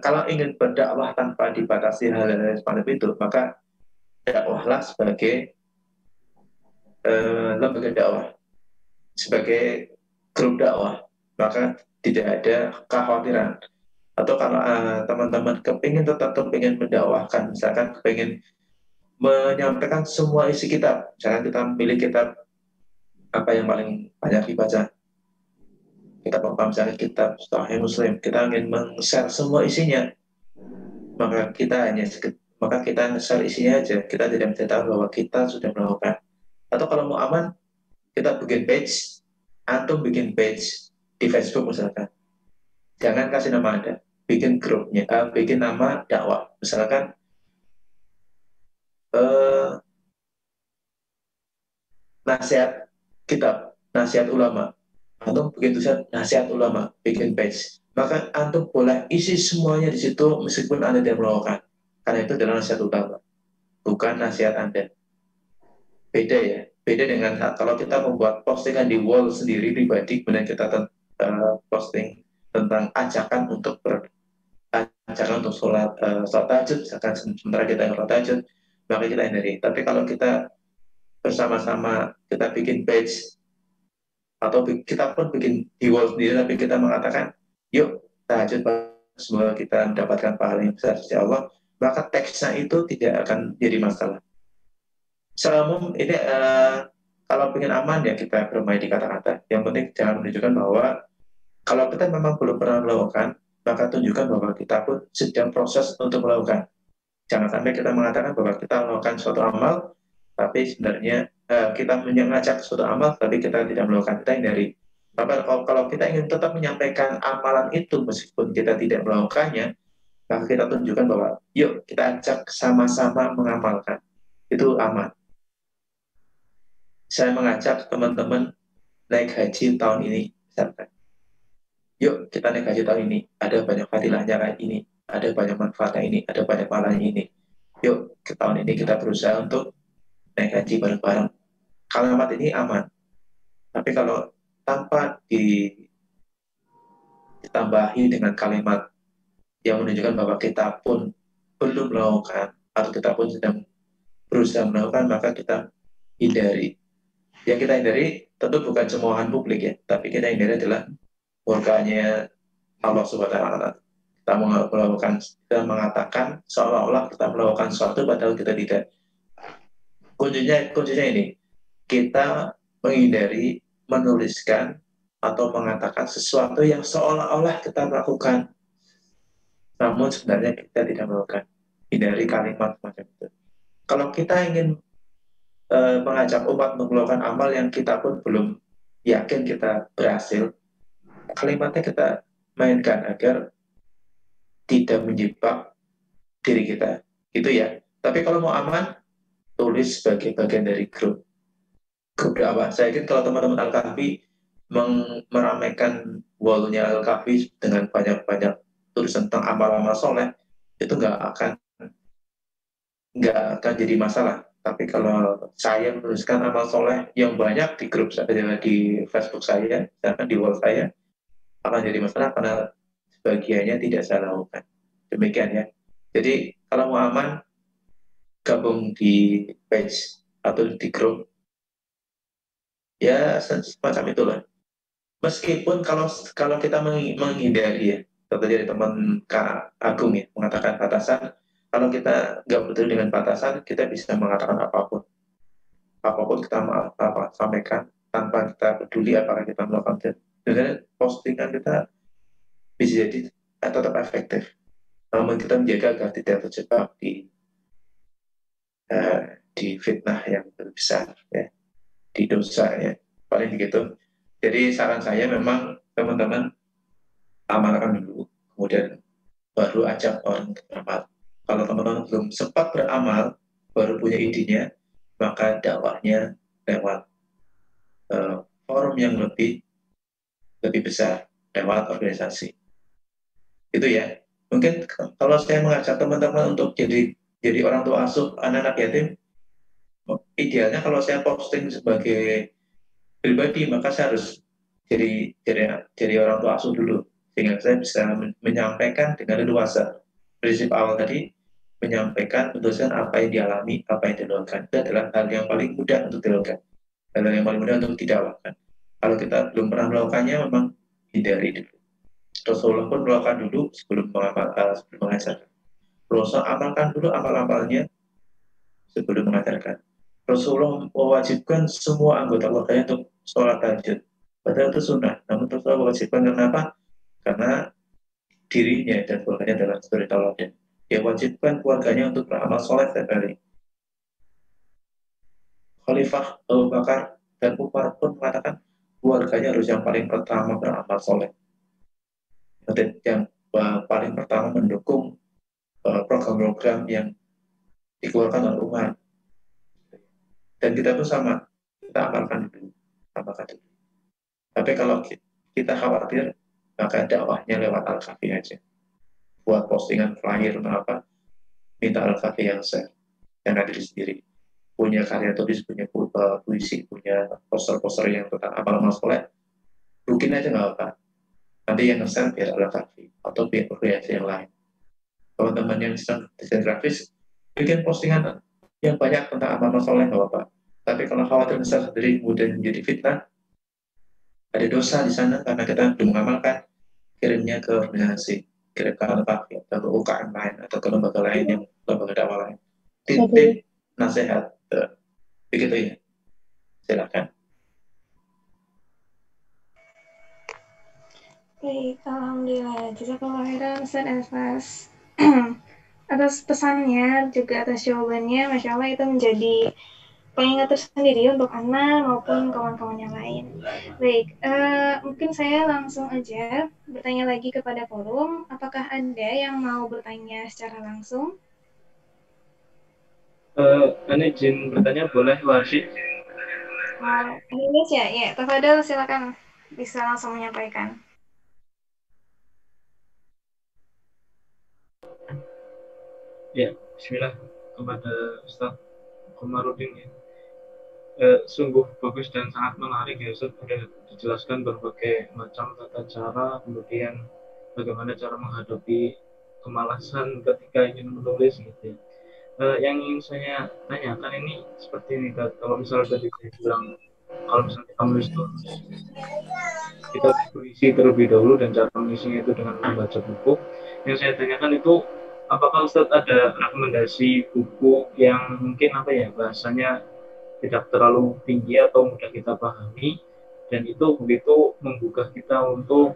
kalau ingin berdakwah tanpa dibatasi hal-hal seperti itu, maka dakwahlah sebagai lembaga dakwah, sebagai grup dakwah, maka tidak ada kekhawatiran. Atau kalau teman-teman tetap kepingin mendakwahkan, misalkan kepingin menyampaikan semua isi kitab, misalkan kita memilih kitab apa yang paling banyak dibaca, kita misalnya kitab Sahih Muslim, kita ingin meng-share semua isinya, maka kita nge-share isinya aja, kita tidak menceritakan bahwa kita sudah melakukan. Atau kalau mau aman, kita bikin page, antum bikin page di Facebook misalkan, jangan kasih nama Anda, bikin grupnya, bikin nama dakwah, misalkan nasihat kitab, nasihat ulama, antum bikin tulisan nasihat ulama, bikin page, maka antum boleh isi semuanya di situ meskipun Anda tidak melakukan, karena itu adalah nasihat utama, bukan nasihat Anda. Beda ya, beda dengan kalau kita membuat postingan di wall sendiri pribadi, kemudian kita posting tentang ajakan untuk sholat tahajud, misalkan sementara kita sholat tahajud, maka kita hindari. Tapi kalau kita bersama-sama kita bikin page, atau kita pun bikin di wall sendiri, tapi kita mengatakan yuk tahajud, semoga kita mendapatkan pahala yang besar dari Allah, maka teksnya itu tidak akan jadi masalah. Secara umum ini kalau ingin aman ya kita bermain di kata-kata. Yang penting jangan menunjukkan bahwa kalau kita memang belum pernah melakukan, maka tunjukkan bahwa kita pun sedang proses untuk melakukan. Jangan sampai kita mengatakan bahwa kita melakukan suatu amal, tapi sebenarnya kita mengajak suatu amal, tapi kita tidak melakukan. Kita hindari. Kalau kita ingin tetap menyampaikan amalan itu meskipun kita tidak melakukannya, maka kita tunjukkan bahwa yuk kita ajak sama-sama mengamalkan. Itu aman. Saya mengajak teman-teman naik haji tahun ini, misalkan. Yuk kita naik haji tahun ini, ada banyak fadilahnya kayak ini, ada banyak manfaatnya ini, ada banyak pahalanya ini. Yuk ke tahun ini kita berusaha untuk naik haji bareng-bareng. Kalimat ini aman. Tapi kalau tanpa ditambahi dengan kalimat yang menunjukkan bahwa kita pun belum melakukan atau kita pun sedang berusaha melakukan, maka kita hindari. Yang kita hindari tentu bukan cemoohan publik ya, tapi kita hindari adalah murkanya Allah Subhanahu wa Ta'ala. Kita mengatakan seolah-olah kita melakukan sesuatu padahal kita tidak. Kuncinya ini, kita menghindari menuliskan atau mengatakan sesuatu yang seolah-olah kita melakukan, namun sebenarnya kita tidak melakukan. Hindari kalimat macam itu. Kalau kita ingin mengajak umat untuk melakukan amal yang kita pun belum yakin kita berhasil, kalimatnya kita mainkan agar tidak menjebak diri kita, gitu ya. Tapi kalau mau aman, tulis sebagai bagian dari grup dakwah. Saya yakin kalau teman-teman Al-Kahfi meramaikan wallnya Al-Kahfi dengan banyak-banyak tulisan tentang amal-amal soleh, itu nggak akan jadi masalah. Tapi kalau saya menuliskan amal soleh yang banyak di grup saya, di Facebook saya, misalkan di wall saya, akan jadi masalah karena sebagiannya tidak saya lakukan. Demikian ya. Jadi kalau mau aman, gabung di page atau di grup, ya semacam itulah. Meskipun kalau kita menghindari ya, seperti dari teman Kak Agung ya, mengatakan batasan, kalau kita nggak peduli dengan batasan, kita bisa mengatakan apapun. Apapun kita sampaikan tanpa kita peduli apakah kita melakukan. Jadi postingan kita bisa jadi tetap efektif. Namun kita menjaga agar tidak terjebak di fitnah yang besar, ya, di dosa ya, paling begitu. Jadi saran saya memang teman-teman amalkan dulu, kemudian baru ajak orang untuk beramal. Kalau teman-teman belum sempat beramal, baru punya idenya, maka dakwahnya lewat forum yang lebih besar, lewat organisasi. Itu ya. Mungkin kalau saya mengajak teman-teman untuk jadi orang tua asuh anak-anak yatim, idealnya kalau saya posting sebagai pribadi, maka saya harus jadi orang tua asuh dulu, sehingga saya bisa menyampaikan dengan leluasa. Prinsip awal tadi, menyampaikan menuliskan apa yang dialami, apa yang dilakukan. Itu adalah hal yang paling mudah untuk dilakukan, hal yang paling mudah untuk didakwahkan. Kalau kita belum pernah melakukannya, memang hindari dulu. Rasulullah pun melakukan dulu sebelum mengajarkan. Rasulullah amalkan dulu amal-amalnya sebelum mengajarkan. Rasulullah mewajibkan semua anggota keluarganya untuk sholat tahajud. Padahal itu sunnah. Namun Rasulullah mewajibkan kenapa? Karena dirinya dan keluarganya adalah suri tauladnya. Dia wajibkan keluarganya untuk beramal sholat setiap hari. Khalifah Abu Bakar dan Umar pun mengatakan keluarganya harus yang paling pertama beramal sholat. Dan yang paling pertama mendukung program-program yang dikeluarkan oleh Umar. Dan kita pun sama, kita amalkan dulu. Tapi kalau kita khawatir, maka dakwahnya lewat Al-Kahfi aja. Buat postingan flyer apa, minta Al-Kahfi yang share, yang ada di sendiri. Punya karya tulis, punya puisi, punya poster-poster yang tentang amal-amal soleh, bikin aja nggak apa. Nanti yang nge-share biar Al-Kahfi atau biar kreasi yang lain. Teman-teman yang sedang desain grafis, bikin postingan yang banyak tentang amal-amal soleh nggak apa. Tapi kalau khawatir besar sendiri kemudian menjadi fitnah, ada dosa di sana karena kita belum mengamalkan, kirimnya ke organisasi, kirim ke Al-Kahfi atau ke UKM lain atau ke lembaga lain yang lembaga dakwah lain. Titip nasihat, begitu ya. Silakan. Baik, alhamdulillah. Jazakallah khairan Ustaz atas pesannya, juga atas jawabannya. Masya Allah, itu menjadi pengingat tersendiri untuk Ana maupun kawan-kawan yang lain. Baik, mungkin saya langsung aja bertanya lagi kepada forum. Apakah ada yang mau bertanya secara langsung? Ana izin bertanya, boleh Warsi? Indonesia, ya. Tafadhol, silakan bisa langsung menyampaikan. Ya, bismillah kepada Ustaz Komarudin ya. Sungguh bagus dan sangat menarik ya Ustaz, sudah dijelaskan berbagai macam tata cara, kemudian bagaimana cara menghadapi kemalasan ketika ingin menulis gitu ya. Yang ingin saya tanyakan ini seperti ini, kalau misalnya tadi saya bilang kalau misalnya kita menulis itu kita harus berisi terlebih dahulu dan cara mengisinya itu dengan membaca buku. Yang saya tanyakan itu apakah Ustadz ada rekomendasi buku yang mungkin apa ya bahasanya tidak terlalu tinggi atau mudah kita pahami dan itu begitu menggugah kita untuk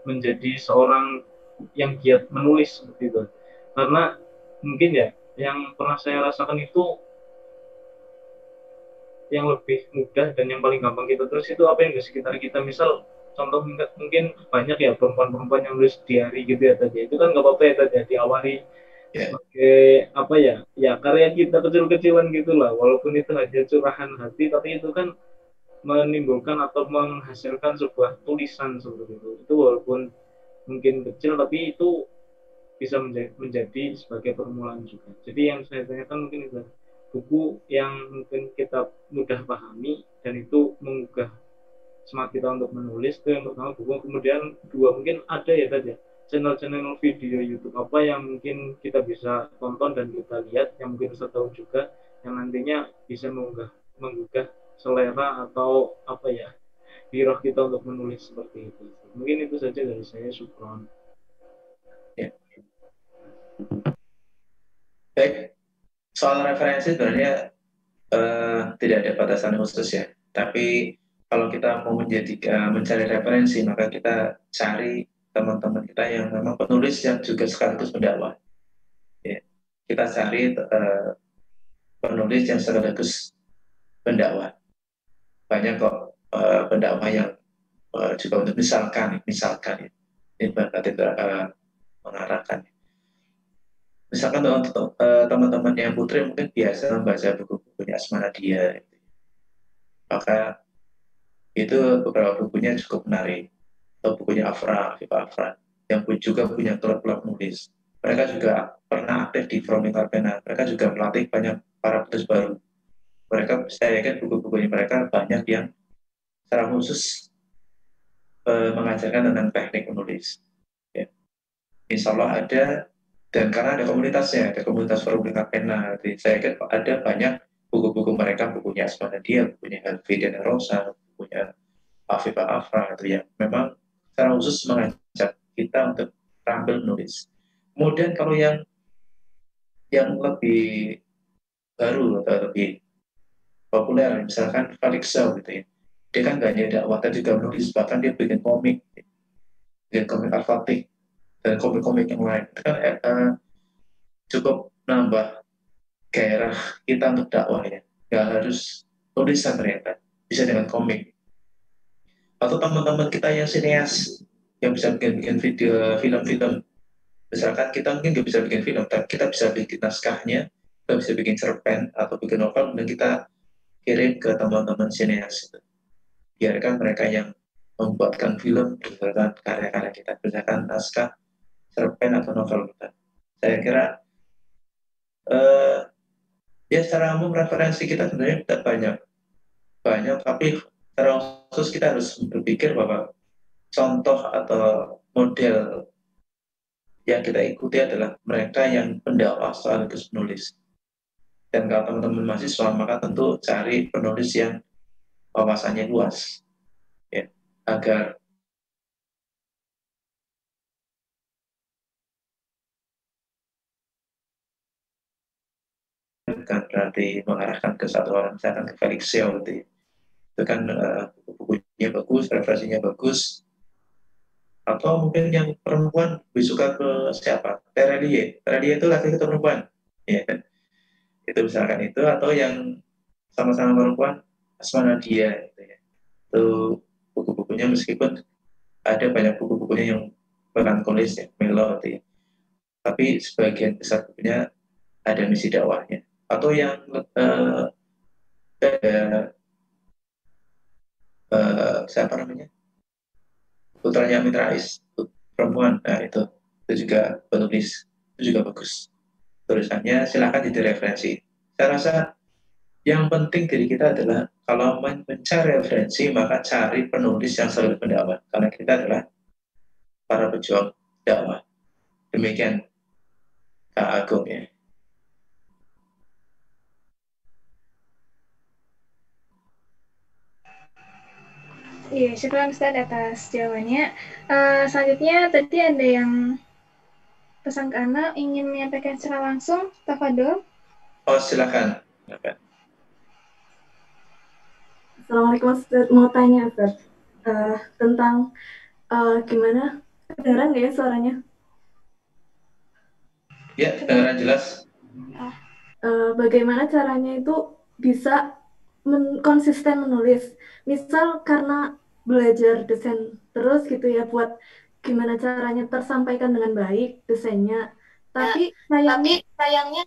menjadi seorang yang giat menulis seperti itu. Karena mungkin ya yang pernah saya rasakan itu yang lebih mudah dan yang paling gampang kita tulis itu apa yang di sekitar kita. Misal contoh mungkin banyak ya perempuan-perempuan yang nulis diary gitu ya tadi, itu kan nggak apa-apa ya tadi ya, diawali sebagai apa ya karya kita kecil-kecilan gitulah, walaupun itu hanya curahan hati tapi itu kan menimbulkan atau menghasilkan sebuah tulisan seperti itu walaupun mungkin kecil tapi itu bisa menjadi sebagai permulaan juga. Jadi yang saya tanyakan mungkin itu buku yang mungkin kita mudah pahami dan itu menggugah semangat kita untuk menulis, itu yang pertama buku. Kemudian dua, mungkin ada ya tadi channel-channel video YouTube apa yang mungkin kita bisa tonton dan kita lihat yang mungkin kita tahu juga yang nantinya bisa menggugah selera atau apa ya giroh kita untuk menulis seperti itu. Mungkin itu saja dari saya. Syukron. Ya. Baik, soal referensi sebenarnya tidak ada batasan khusus ya. Tapi kalau kita mau mencari referensi, maka kita cari teman-teman kita yang memang penulis yang juga sekaligus pendakwah. Ya. Kita cari penulis yang sekaligus pendakwah. Banyak kok pendakwah yang juga untuk misalkan ya, ini berarti mengarahkan. Misalkan untuk teman-teman yang putri mungkin biasa membaca buku-bukunya Asma Nadia, maka itu beberapa bukunya cukup menarik. Atau bukunya Afra yang juga punya klub-klub nulis. Mereka juga pernah aktif di Forum Karpena. Mereka juga melatih banyak para penulis baru. Mereka, saya yakin buku-bukunya mereka banyak yang secara khusus mengajarkan tentang teknik menulis. Ya. Insya Allah ada, dan karena ada komunitasnya, ada komunitas Forum Karpena. Jadi saya yakin ada banyak buku-buku mereka, bukunya Asma Nadia, bukunya Helvi dan Rosa, bukunya Afifah Afra, itu yang memang secara khusus mengajak kita untuk tampil menulis. Kemudian kalau yang lebih baru atau lebih populer, misalkan Felix Shaw gitu ya, dia kan gak hanya dakwah, tapi juga menulis, bahkan dia bikin komik Al-Fatih dan komik-komik yang lain. Itu kan cukup nambah gairah kita untuk dakwah ya. Gak harus tulisan ternyata, bisa dengan komik. Atau teman-teman kita yang sineas yang bisa bikin video film-film, misalkan kita mungkin nggak bisa bikin film tapi kita bisa bikin naskahnya, kita bisa bikin cerpen atau bikin novel dan kita kirim ke teman-teman sineas itu. Biarkan mereka yang membuatkan film berdasarkan karya-karya kita, berdasarkan naskah, cerpen atau novel kita. Saya kira ya secara umum referensi kita sebenarnya tidak banyak, tapi secara khusus kita harus berpikir bahwa contoh atau model yang kita ikuti adalah mereka yang pendakwah sekaligus penulis. Dan kalau teman-teman mahasiswa, maka tentu cari penulis yang wawasannya luas, ya, agar bukan berarti mengarahkan ke satu orang, misalkan ke Felix Shaw gitu ya. Itu kan buku-bukunya bagus, referensinya bagus. Atau mungkin yang perempuan lebih suka ke siapa? Terelie itu laki atau perempuan? Ya kan? Itu misalkan itu, atau yang sama-sama perempuan, Asma Nadia gitu ya. Itu buku-bukunya meskipun ada banyak buku-bukunya yang melankolis ya, melo gitu ya. Tapi sebagian besar bukunya ada misi dakwahnya. Atau yang siapa namanya? Putranya Amin Rais, perempuan, nah itu juga penulis, itu juga bagus. Tulisannya silakan jadi referensi. Saya rasa yang penting dari kita adalah kalau mencari referensi maka cari penulis yang selalu pendakwah, karena kita adalah para pejuang dakwah. Demikian Kak Agung ya. Iya, syukur Ustaz atas jawabannya. Selanjutnya tadi ada yang pesan ke Ana ingin menyampaikan secara langsung, tafadhol. Oh silakan. Assalamualaikum Ustaz, mau tanya Ustaz tentang gimana, kedengeran nggak ya suaranya? Ya, kedengaran jelas. Bagaimana caranya itu bisa konsisten menulis? Misal karena belajar desain terus gitu ya, buat gimana caranya tersampaikan dengan baik desainnya. Tapi sayangnya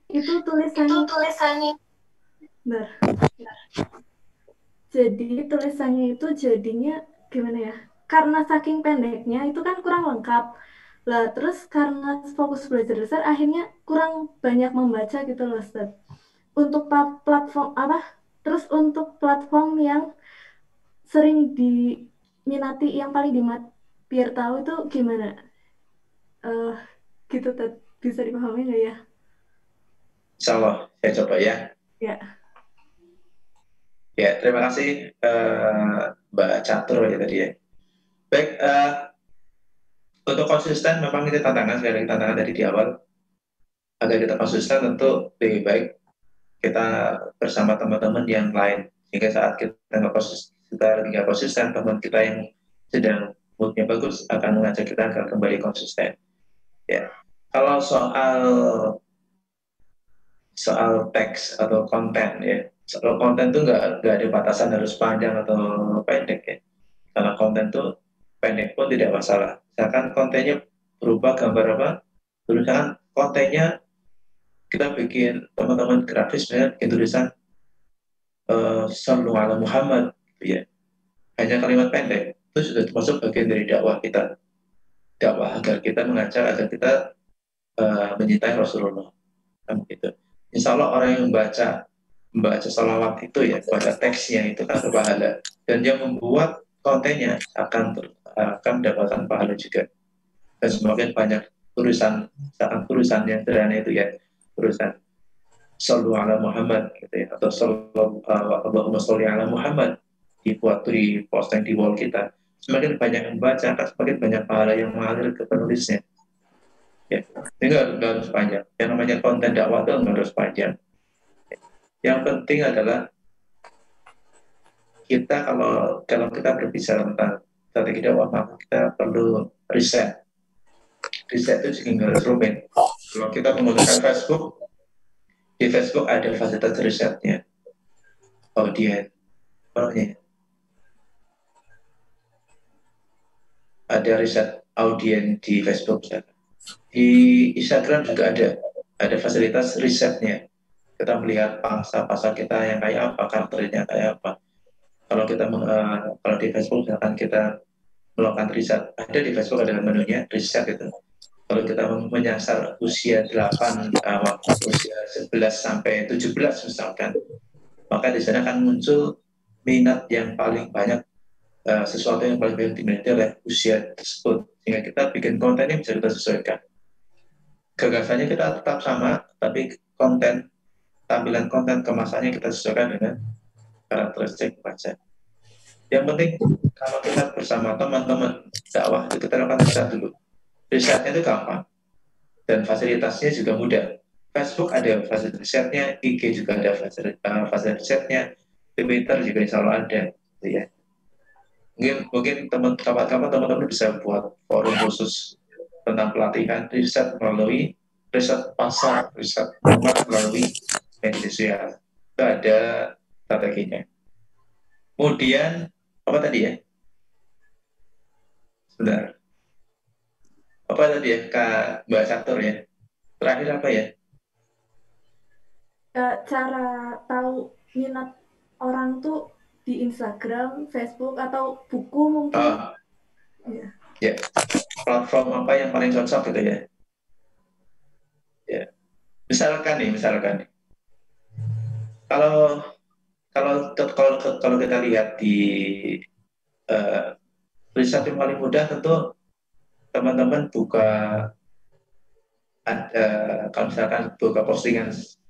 itu tulisannya. Bentar. Jadi tulisannya itu jadinya gimana ya? Karena saking pendeknya itu kan kurang lengkap. Lah terus karena fokus belajar dasar akhirnya kurang banyak membaca gitu loh Ustaz. Untuk platform apa? Terus untuk platform yang sering diminati, yang paling biar tahu itu gimana? Gitu Ustaz. Bisa dipahami nggak ya? Insya Allah, saya coba ya. Ya. Ya, terima kasih Mbak Catur ya tadi ya. Baik, untuk konsisten memang itu tantangan, sekali lagi tantangan dari di awal. Agar kita konsisten tentu lebih baik kita bersama teman-teman yang lain. Sehingga saat kita lagi nggak konsisten, teman kita yang sedang moodnya bagus akan mengajak kita agar kembali konsisten. Ya, kalau soal teks atau konten ya, soal konten itu nggak ada batasan harus panjang atau pendek ya. Karena konten itu pendek pun tidak masalah. Misalkan kontennya berupa gambar apa, tulisan kontennya kita bikin teman-teman grafis ya, bikin tulisan Sallu ala Muhammad gitu ya. Hanya kalimat pendek itu sudah termasuk bagian dari dakwah kita. Dakwah agar kita mengajak agar kita mencintai Rasulullah. Gitu. Insya Allah orang yang membaca salawat itu ya, baca teksnya itu kan berpahala, dan yang membuat kontennya akan mendapatkan pahala juga. Dan semakin banyak tulisan yang sederhana itu ya, tulisan Sallu ala Muhammad gitu ya, atau Allahumma sholli ala Muhammad dibuat di posting di wall kita, semakin banyak yang membaca akan semakin banyak pahala yang mengalir ke penulisnya. Ya, ini nggak harus panjang. Yang namanya konten dakwah itu nggak harus panjang. Yang penting adalah kita kalau kita berbicara tentang strategi dakwah, maka kita perlu riset. Riset itu juga nggak harus rumit. Kalau kita menggunakan Facebook, di Facebook ada fasilitas risetnya, audien, ada riset audien di Facebook. Di Instagram juga ada fasilitas risetnya. Kita melihat pangsa pasar kita yang kayak apa, karakternya kayak apa. Kalau kita kalau di Facebook misalkan kita melakukan riset, ada di Facebook ada menunya riset itu. Kalau kita menyasar usia 8 usia 11 sampai 17 misalkan, maka di sana akan muncul minat yang paling banyak, sesuatu yang paling banyak diminati oleh usia tersebut, sehingga kita bikin kontennya bisa kita sesuaikan. Gagasannya kita tetap sama, tapi tampilan konten kemasannya kita sesuaikan dengan karakteristik baca. Yang penting kalau kita bersama teman-teman dakwah itu kita lakukan riset dulu. Risetnya itu gampang dan fasilitasnya juga mudah. Facebook ada fasilitas risetnya, IG juga ada fasilitas risetnya, Twitter juga insya Allah ada, gitu ya. Mungkin teman-teman bisa buat forum khusus tentang pelatihan riset melalui riset pasar, riset market melalui media sosial. Itu ada strateginya. Kemudian apa tadi ya? Sebentar. Apa tadi ya, Kak Mbak Catur ya? Terakhir apa ya? Cara tahu minat orang tuh di Instagram, Facebook, atau buku mungkin. Ya. Platform apa yang paling cocok gitu ya? Ya. Misalkan nih. Kalau kita lihat di riset yang paling mudah tentu teman-teman buka ada, kalau misalkan buka postingan,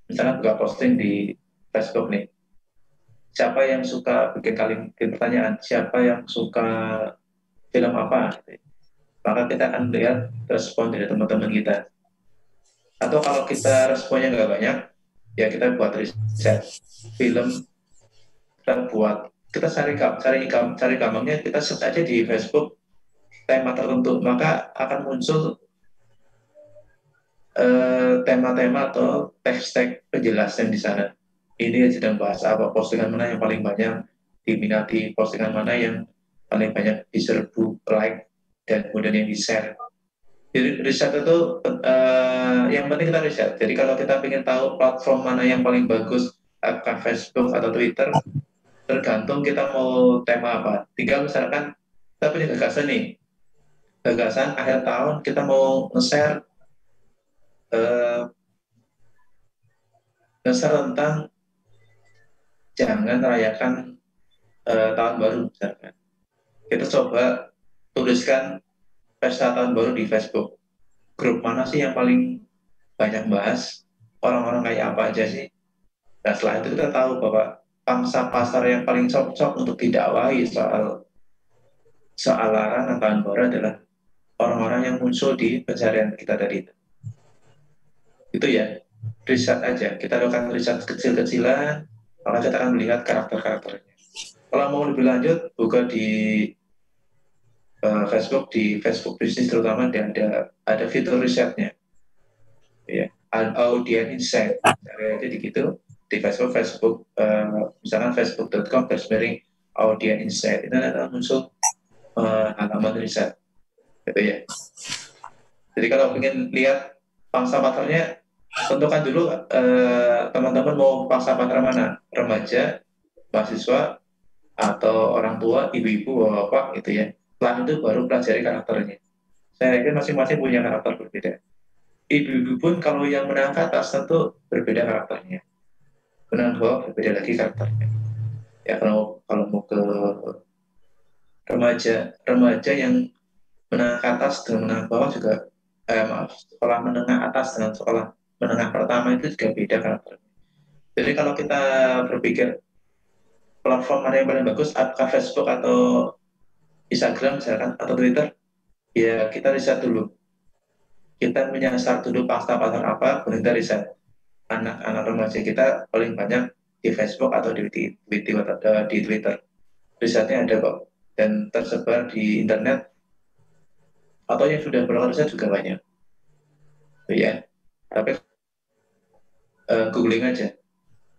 misalkan buka posting di Facebook nih, siapa yang suka bikin pertanyaan, siapa yang suka film apa, maka kita akan lihat respon dari teman-teman kita. Atau kalau kita responnya nggak banyak, ya kita buat riset film, kita cari gampangnya, kita search aja di Facebook tema tertentu, maka akan muncul tema-tema atau teks-teks penjelasan di sana. Ini sedang bahas apa, postingan mana yang paling banyak diminati, postingan mana yang paling banyak diserbu, like, dan kemudian yang di-share. Jadi riset itu yang penting kita riset. Jadi kalau kita ingin tahu platform mana yang paling bagus, apakah Facebook atau Twitter, tergantung kita mau tema apa. Tinggal misalkan kita punya gagasan nih, gagasan akhir tahun kita mau nge-share tentang jangan rayakan tahun baru misalkan. Kita coba tuliskan pesta tahun baru di Facebook. Grup mana sih yang paling banyak bahas, orang-orang kayak apa aja sih. Nah setelah itu kita tahu bahwa pangsa pasar yang paling cocok untuk didakwahi soal larangan tahun baru adalah orang-orang yang muncul di pencarian kita tadi. Itu ya, riset aja. Kita lakukan riset kecil-kecilan, maka kita akan melihat karakter-karakternya. Kalau mau lebih lanjut, buka di Facebook, di Facebook Business terutama, dan ada fitur risetnya. Ya, audience insight. Jadi gitu di Facebook, misalkan facebook.com/audience insight, itu akan muncul halaman riset, gitu ya. Jadi kalau ingin lihat pangsa pasarnya, tentukan dulu teman-teman mau pangsa pasar mana, remaja, mahasiswa, atau orang tua, ibu-ibu, bapak, gitu ya. Setelah itu baru pelajari karakternya. Saya yakin masing-masing punya karakter berbeda. Ibu-ibu pun kalau yang menengah ke atas tentu berbeda karakternya. Menengah bawah berbeda lagi karakternya. Ya kalau mau ke remaja yang menengah ke atas dengan menengah bawah juga, sekolah menengah atas dengan sekolah menengah pertama itu juga beda karakternya. Jadi kalau kita berpikir platform mana yang paling bagus, apakah Facebook atau Instagram misalkan, atau Twitter, ya kita riset dulu. Kita menyasar dulu pangsa pasar apa, kemudian kita riset. Anak-anak remaja kita paling banyak di Facebook atau di Twitter. Risetnya ada kok, dan tersebar di internet, atau yang sudah melakukan riset juga banyak. Ya, tapi googling aja.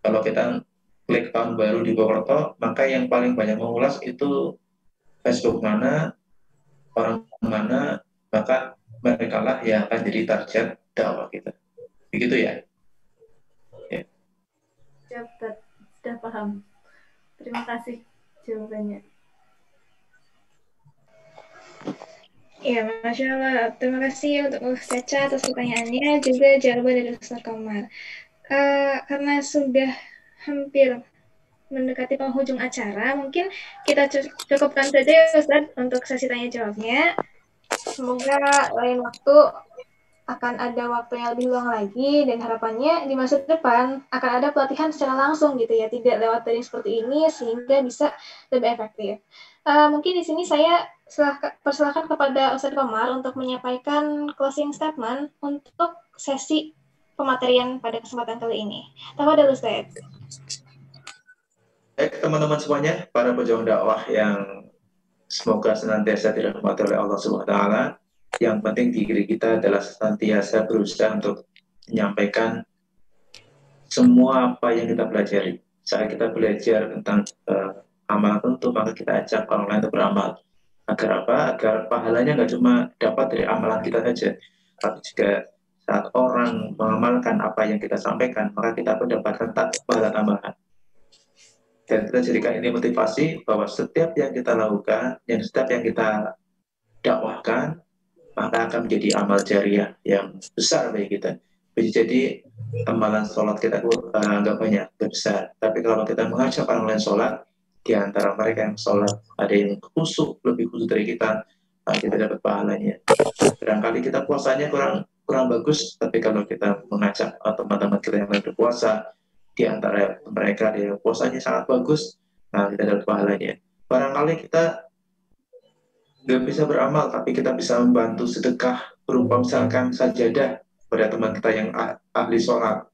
Kalau kita klik tahun baru di Purwokerto, maka yang paling banyak mengulas itu Facebook mana, orang mana, maka mereka lah yang akan jadi target dakwah kita. Begitu ya. Ya, sudah paham. Terima kasih jawabannya. Ya, Masya Allah. Terima kasih untuk Ustaz Caca atas pertanyaannya, juga jawaban dari Ustaz Komar. Karena sudah hampir mendekati penghujung acara, mungkin kita cukupkan saja ya Ustaz untuk sesi tanya jawabnya. Semoga lain waktu akan ada waktu yang lebih luang lagi, dan harapannya di masa depan akan ada pelatihan secara langsung gitu ya, tidak lewat daring seperti ini, sehingga bisa lebih efektif. Mungkin di sini saya persilakan kepada Ustaz Komar untuk menyampaikan closing statement untuk sesi pematerian pada kesempatan kali ini. Tafadhol Ustaz. Baik teman-teman semuanya, para pejuang dakwah yang semoga senantiasa dirahmati oleh Allah Subhanahu wa taala. Yang penting di diri kita adalah senantiasa berusaha untuk menyampaikan semua apa yang kita pelajari. Saat kita belajar tentang amal tentu, maka kita ajak orang lain untuk beramal. Agar apa? Agar pahalanya nggak cuma dapat dari amalan kita saja, tapi juga saat orang mengamalkan apa yang kita sampaikan, maka kita mendapatkan pahala tambahan. Dan kita jadikan ini motivasi bahwa setiap yang kita lakukan, setiap yang kita dakwahkan, maka akan menjadi amal jariah yang besar bagi kita. Jadi amalan sholat kita nggak banyak, besar. Tapi kalau kita mengajak orang lain sholat, di antara mereka yang sholat ada yang khusyuk, lebih khusyuk dari kita, kita dapat pahalanya. Barangkali kita puasanya kurang bagus, tapi kalau kita mengajak teman-teman kita yang lain berpuasa, di antara mereka dia puasanya sangat bagus, nah kita dapat pahalanya. Barangkali kita nggak bisa beramal, tapi kita bisa membantu sedekah berupa misalkan sajadah pada teman kita yang ahli sholat,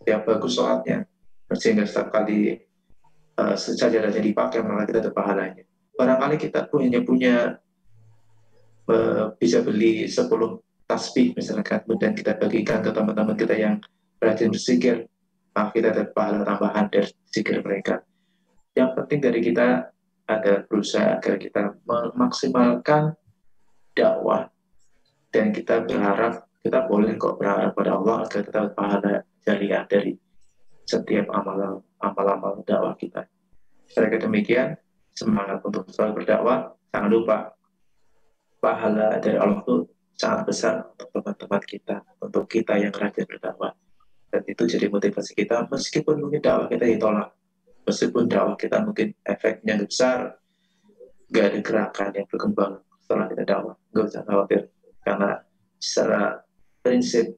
yang bagus sholatnya, sehingga setiap kali sajadahnya dipakai maka kita dapat pahalanya. Barangkali kita punya bisa beli 10 tasbih misalkan, kemudian kita bagikan ke teman-teman kita yang rajin berzikir, maka kita dapat pahala tambahan dari zikir mereka. Yang penting dari kita adalah berusaha agar kita memaksimalkan dakwah, dan kita boleh kok berharap pada Allah agar kita dapat pahala jariah dari setiap amal-amal dakwah kita. Secara demikian, semangat untuk selalu berdakwah. Jangan lupa pahala dari Allah itu sangat besar untuk teman-teman kita, untuk kita yang rajin berdakwah. Dan itu jadi motivasi kita, meskipun mungkin dakwah kita ditolak, meskipun dakwah kita mungkin efeknya besar, nggak ada gerakan yang berkembang setelah kita dakwah, nggak usah khawatir, karena secara prinsip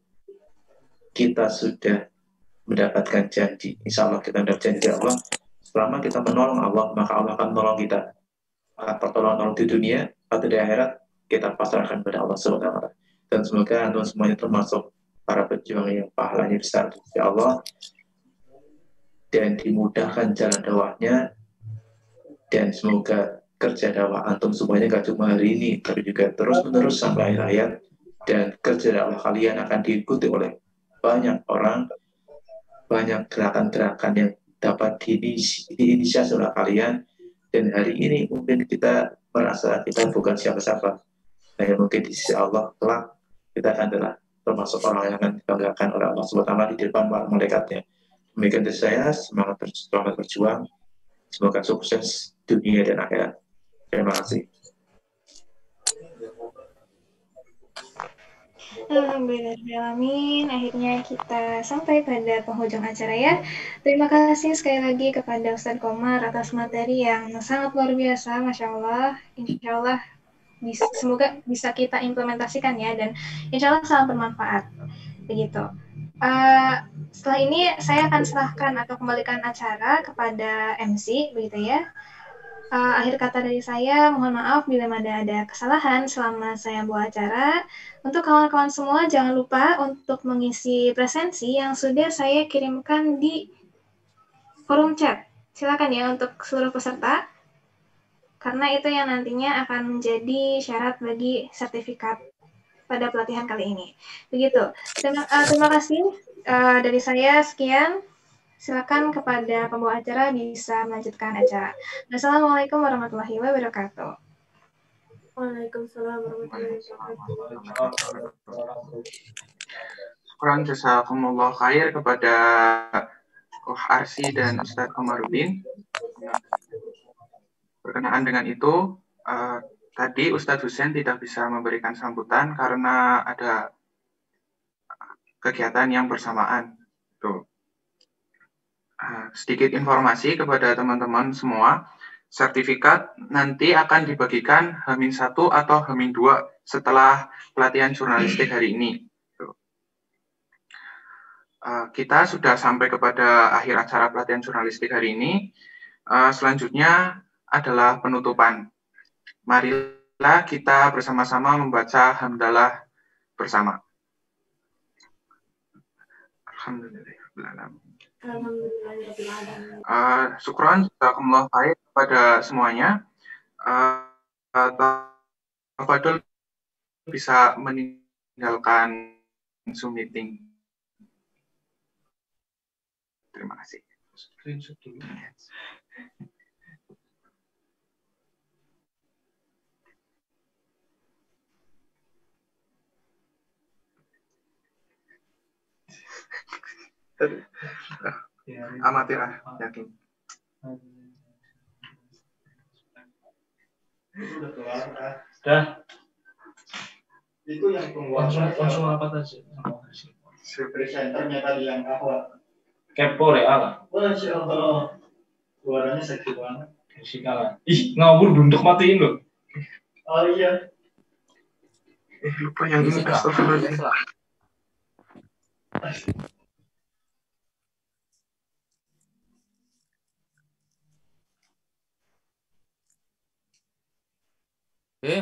kita sudah mendapatkan janji. Insya Allah kita mendapat janji dari Allah, selama kita menolong Allah, maka Allah akan menolong kita. Pertolongan di dunia atau di akhirat kita pasrahkan pada Allah SWT. Dan semoga antum semuanya termasuk para pejuang yang pahalanya besar di Allah, dan dimudahkan jalan dakwahnya, dan semoga kerja dakwah antum semuanya gak cuma hari ini, tapi juga terus-menerus sampai akhir hayat, dan kerja dakwah kalian akan diikuti oleh banyak orang, banyak gerakan-gerakan yang dapat diinisiasi oleh kalian. Dan hari ini mungkin kita merasa kita bukan siapa-siapa, nah mungkin di sisi Allah kelak kita adalah termasuk orang yang akan dibanggakan oleh Allah SWT di depan para malaikatnya. Demikian dari saya, semangat berjuang, semoga sukses dunia dan akhirat. Terima kasih. Alhamdulillahirrahmanirrahim. Akhirnya kita sampai pada penghujung acara ya. Terima kasih sekali lagi kepada Ustadz Komar atas materi yang sangat luar biasa, Masya Allah. Insya Allah semoga bisa kita implementasikan ya, dan insya Allah sangat bermanfaat. Begitu. Setelah ini saya akan serahkan atau kembalikan acara kepada MC, begitu ya. Akhir kata dari saya, mohon maaf bila ada kesalahan selama saya buat acara. Untuk kawan-kawan semua, jangan lupa untuk mengisi presensi yang sudah saya kirimkan di forum chat. Silakan ya untuk seluruh peserta, karena itu yang nantinya akan menjadi syarat bagi sertifikat pada pelatihan kali ini. Begitu. Terima kasih dari saya, sekian. Silakan kepada pembawa acara bisa melanjutkan acara. Assalamualaikum warahmatullahi wabarakatuh. Waalaikumsalam warahmatullahi wabarakatuh. Syukran jazakumullah khair kepada Arsi dan Ustadz Komarudin. Berkenaan dengan itu, tadi Ustadz Husain tidak bisa memberikan sambutan karena ada kegiatan yang bersamaan. Tuh. Sedikit informasi kepada teman-teman semua, sertifikat nanti akan dibagikan H-1 atau H-2 setelah pelatihan jurnalistik hari ini. Kita sudah sampai kepada akhir acara pelatihan jurnalistik hari ini. Selanjutnya adalah penutupan. Marilah kita bersama-sama membaca hamdalah bersama. Alhamdulillah. Syukran jazakumullah khair kepada semuanya. Tafadhol bisa meninggalkan Zoom meeting. Terima kasih. Screenshot dulu. Amatir yakin. Dah. Itu yang pembuatan Langsung apa tadi? presenternya tadi yang awal. Kepo real. Masya Allah. Suaranya seksi banget. Ih, ngawur buntuk matiin loh. Oh iya. Lupa yang ini. Bisa, Astagfirullahaladzim. biasa.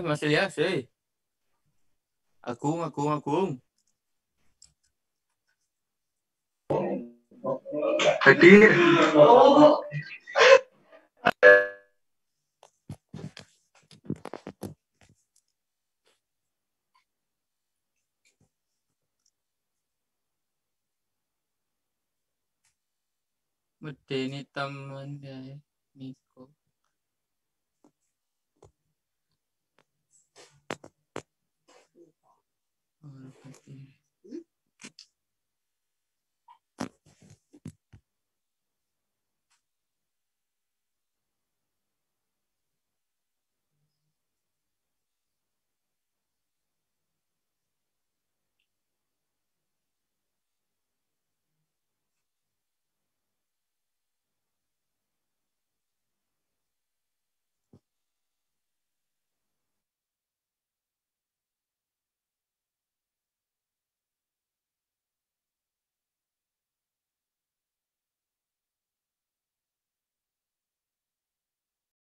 Mas Ilyas, Agung. Hadir. Medeni teman ya, Niko. Oh,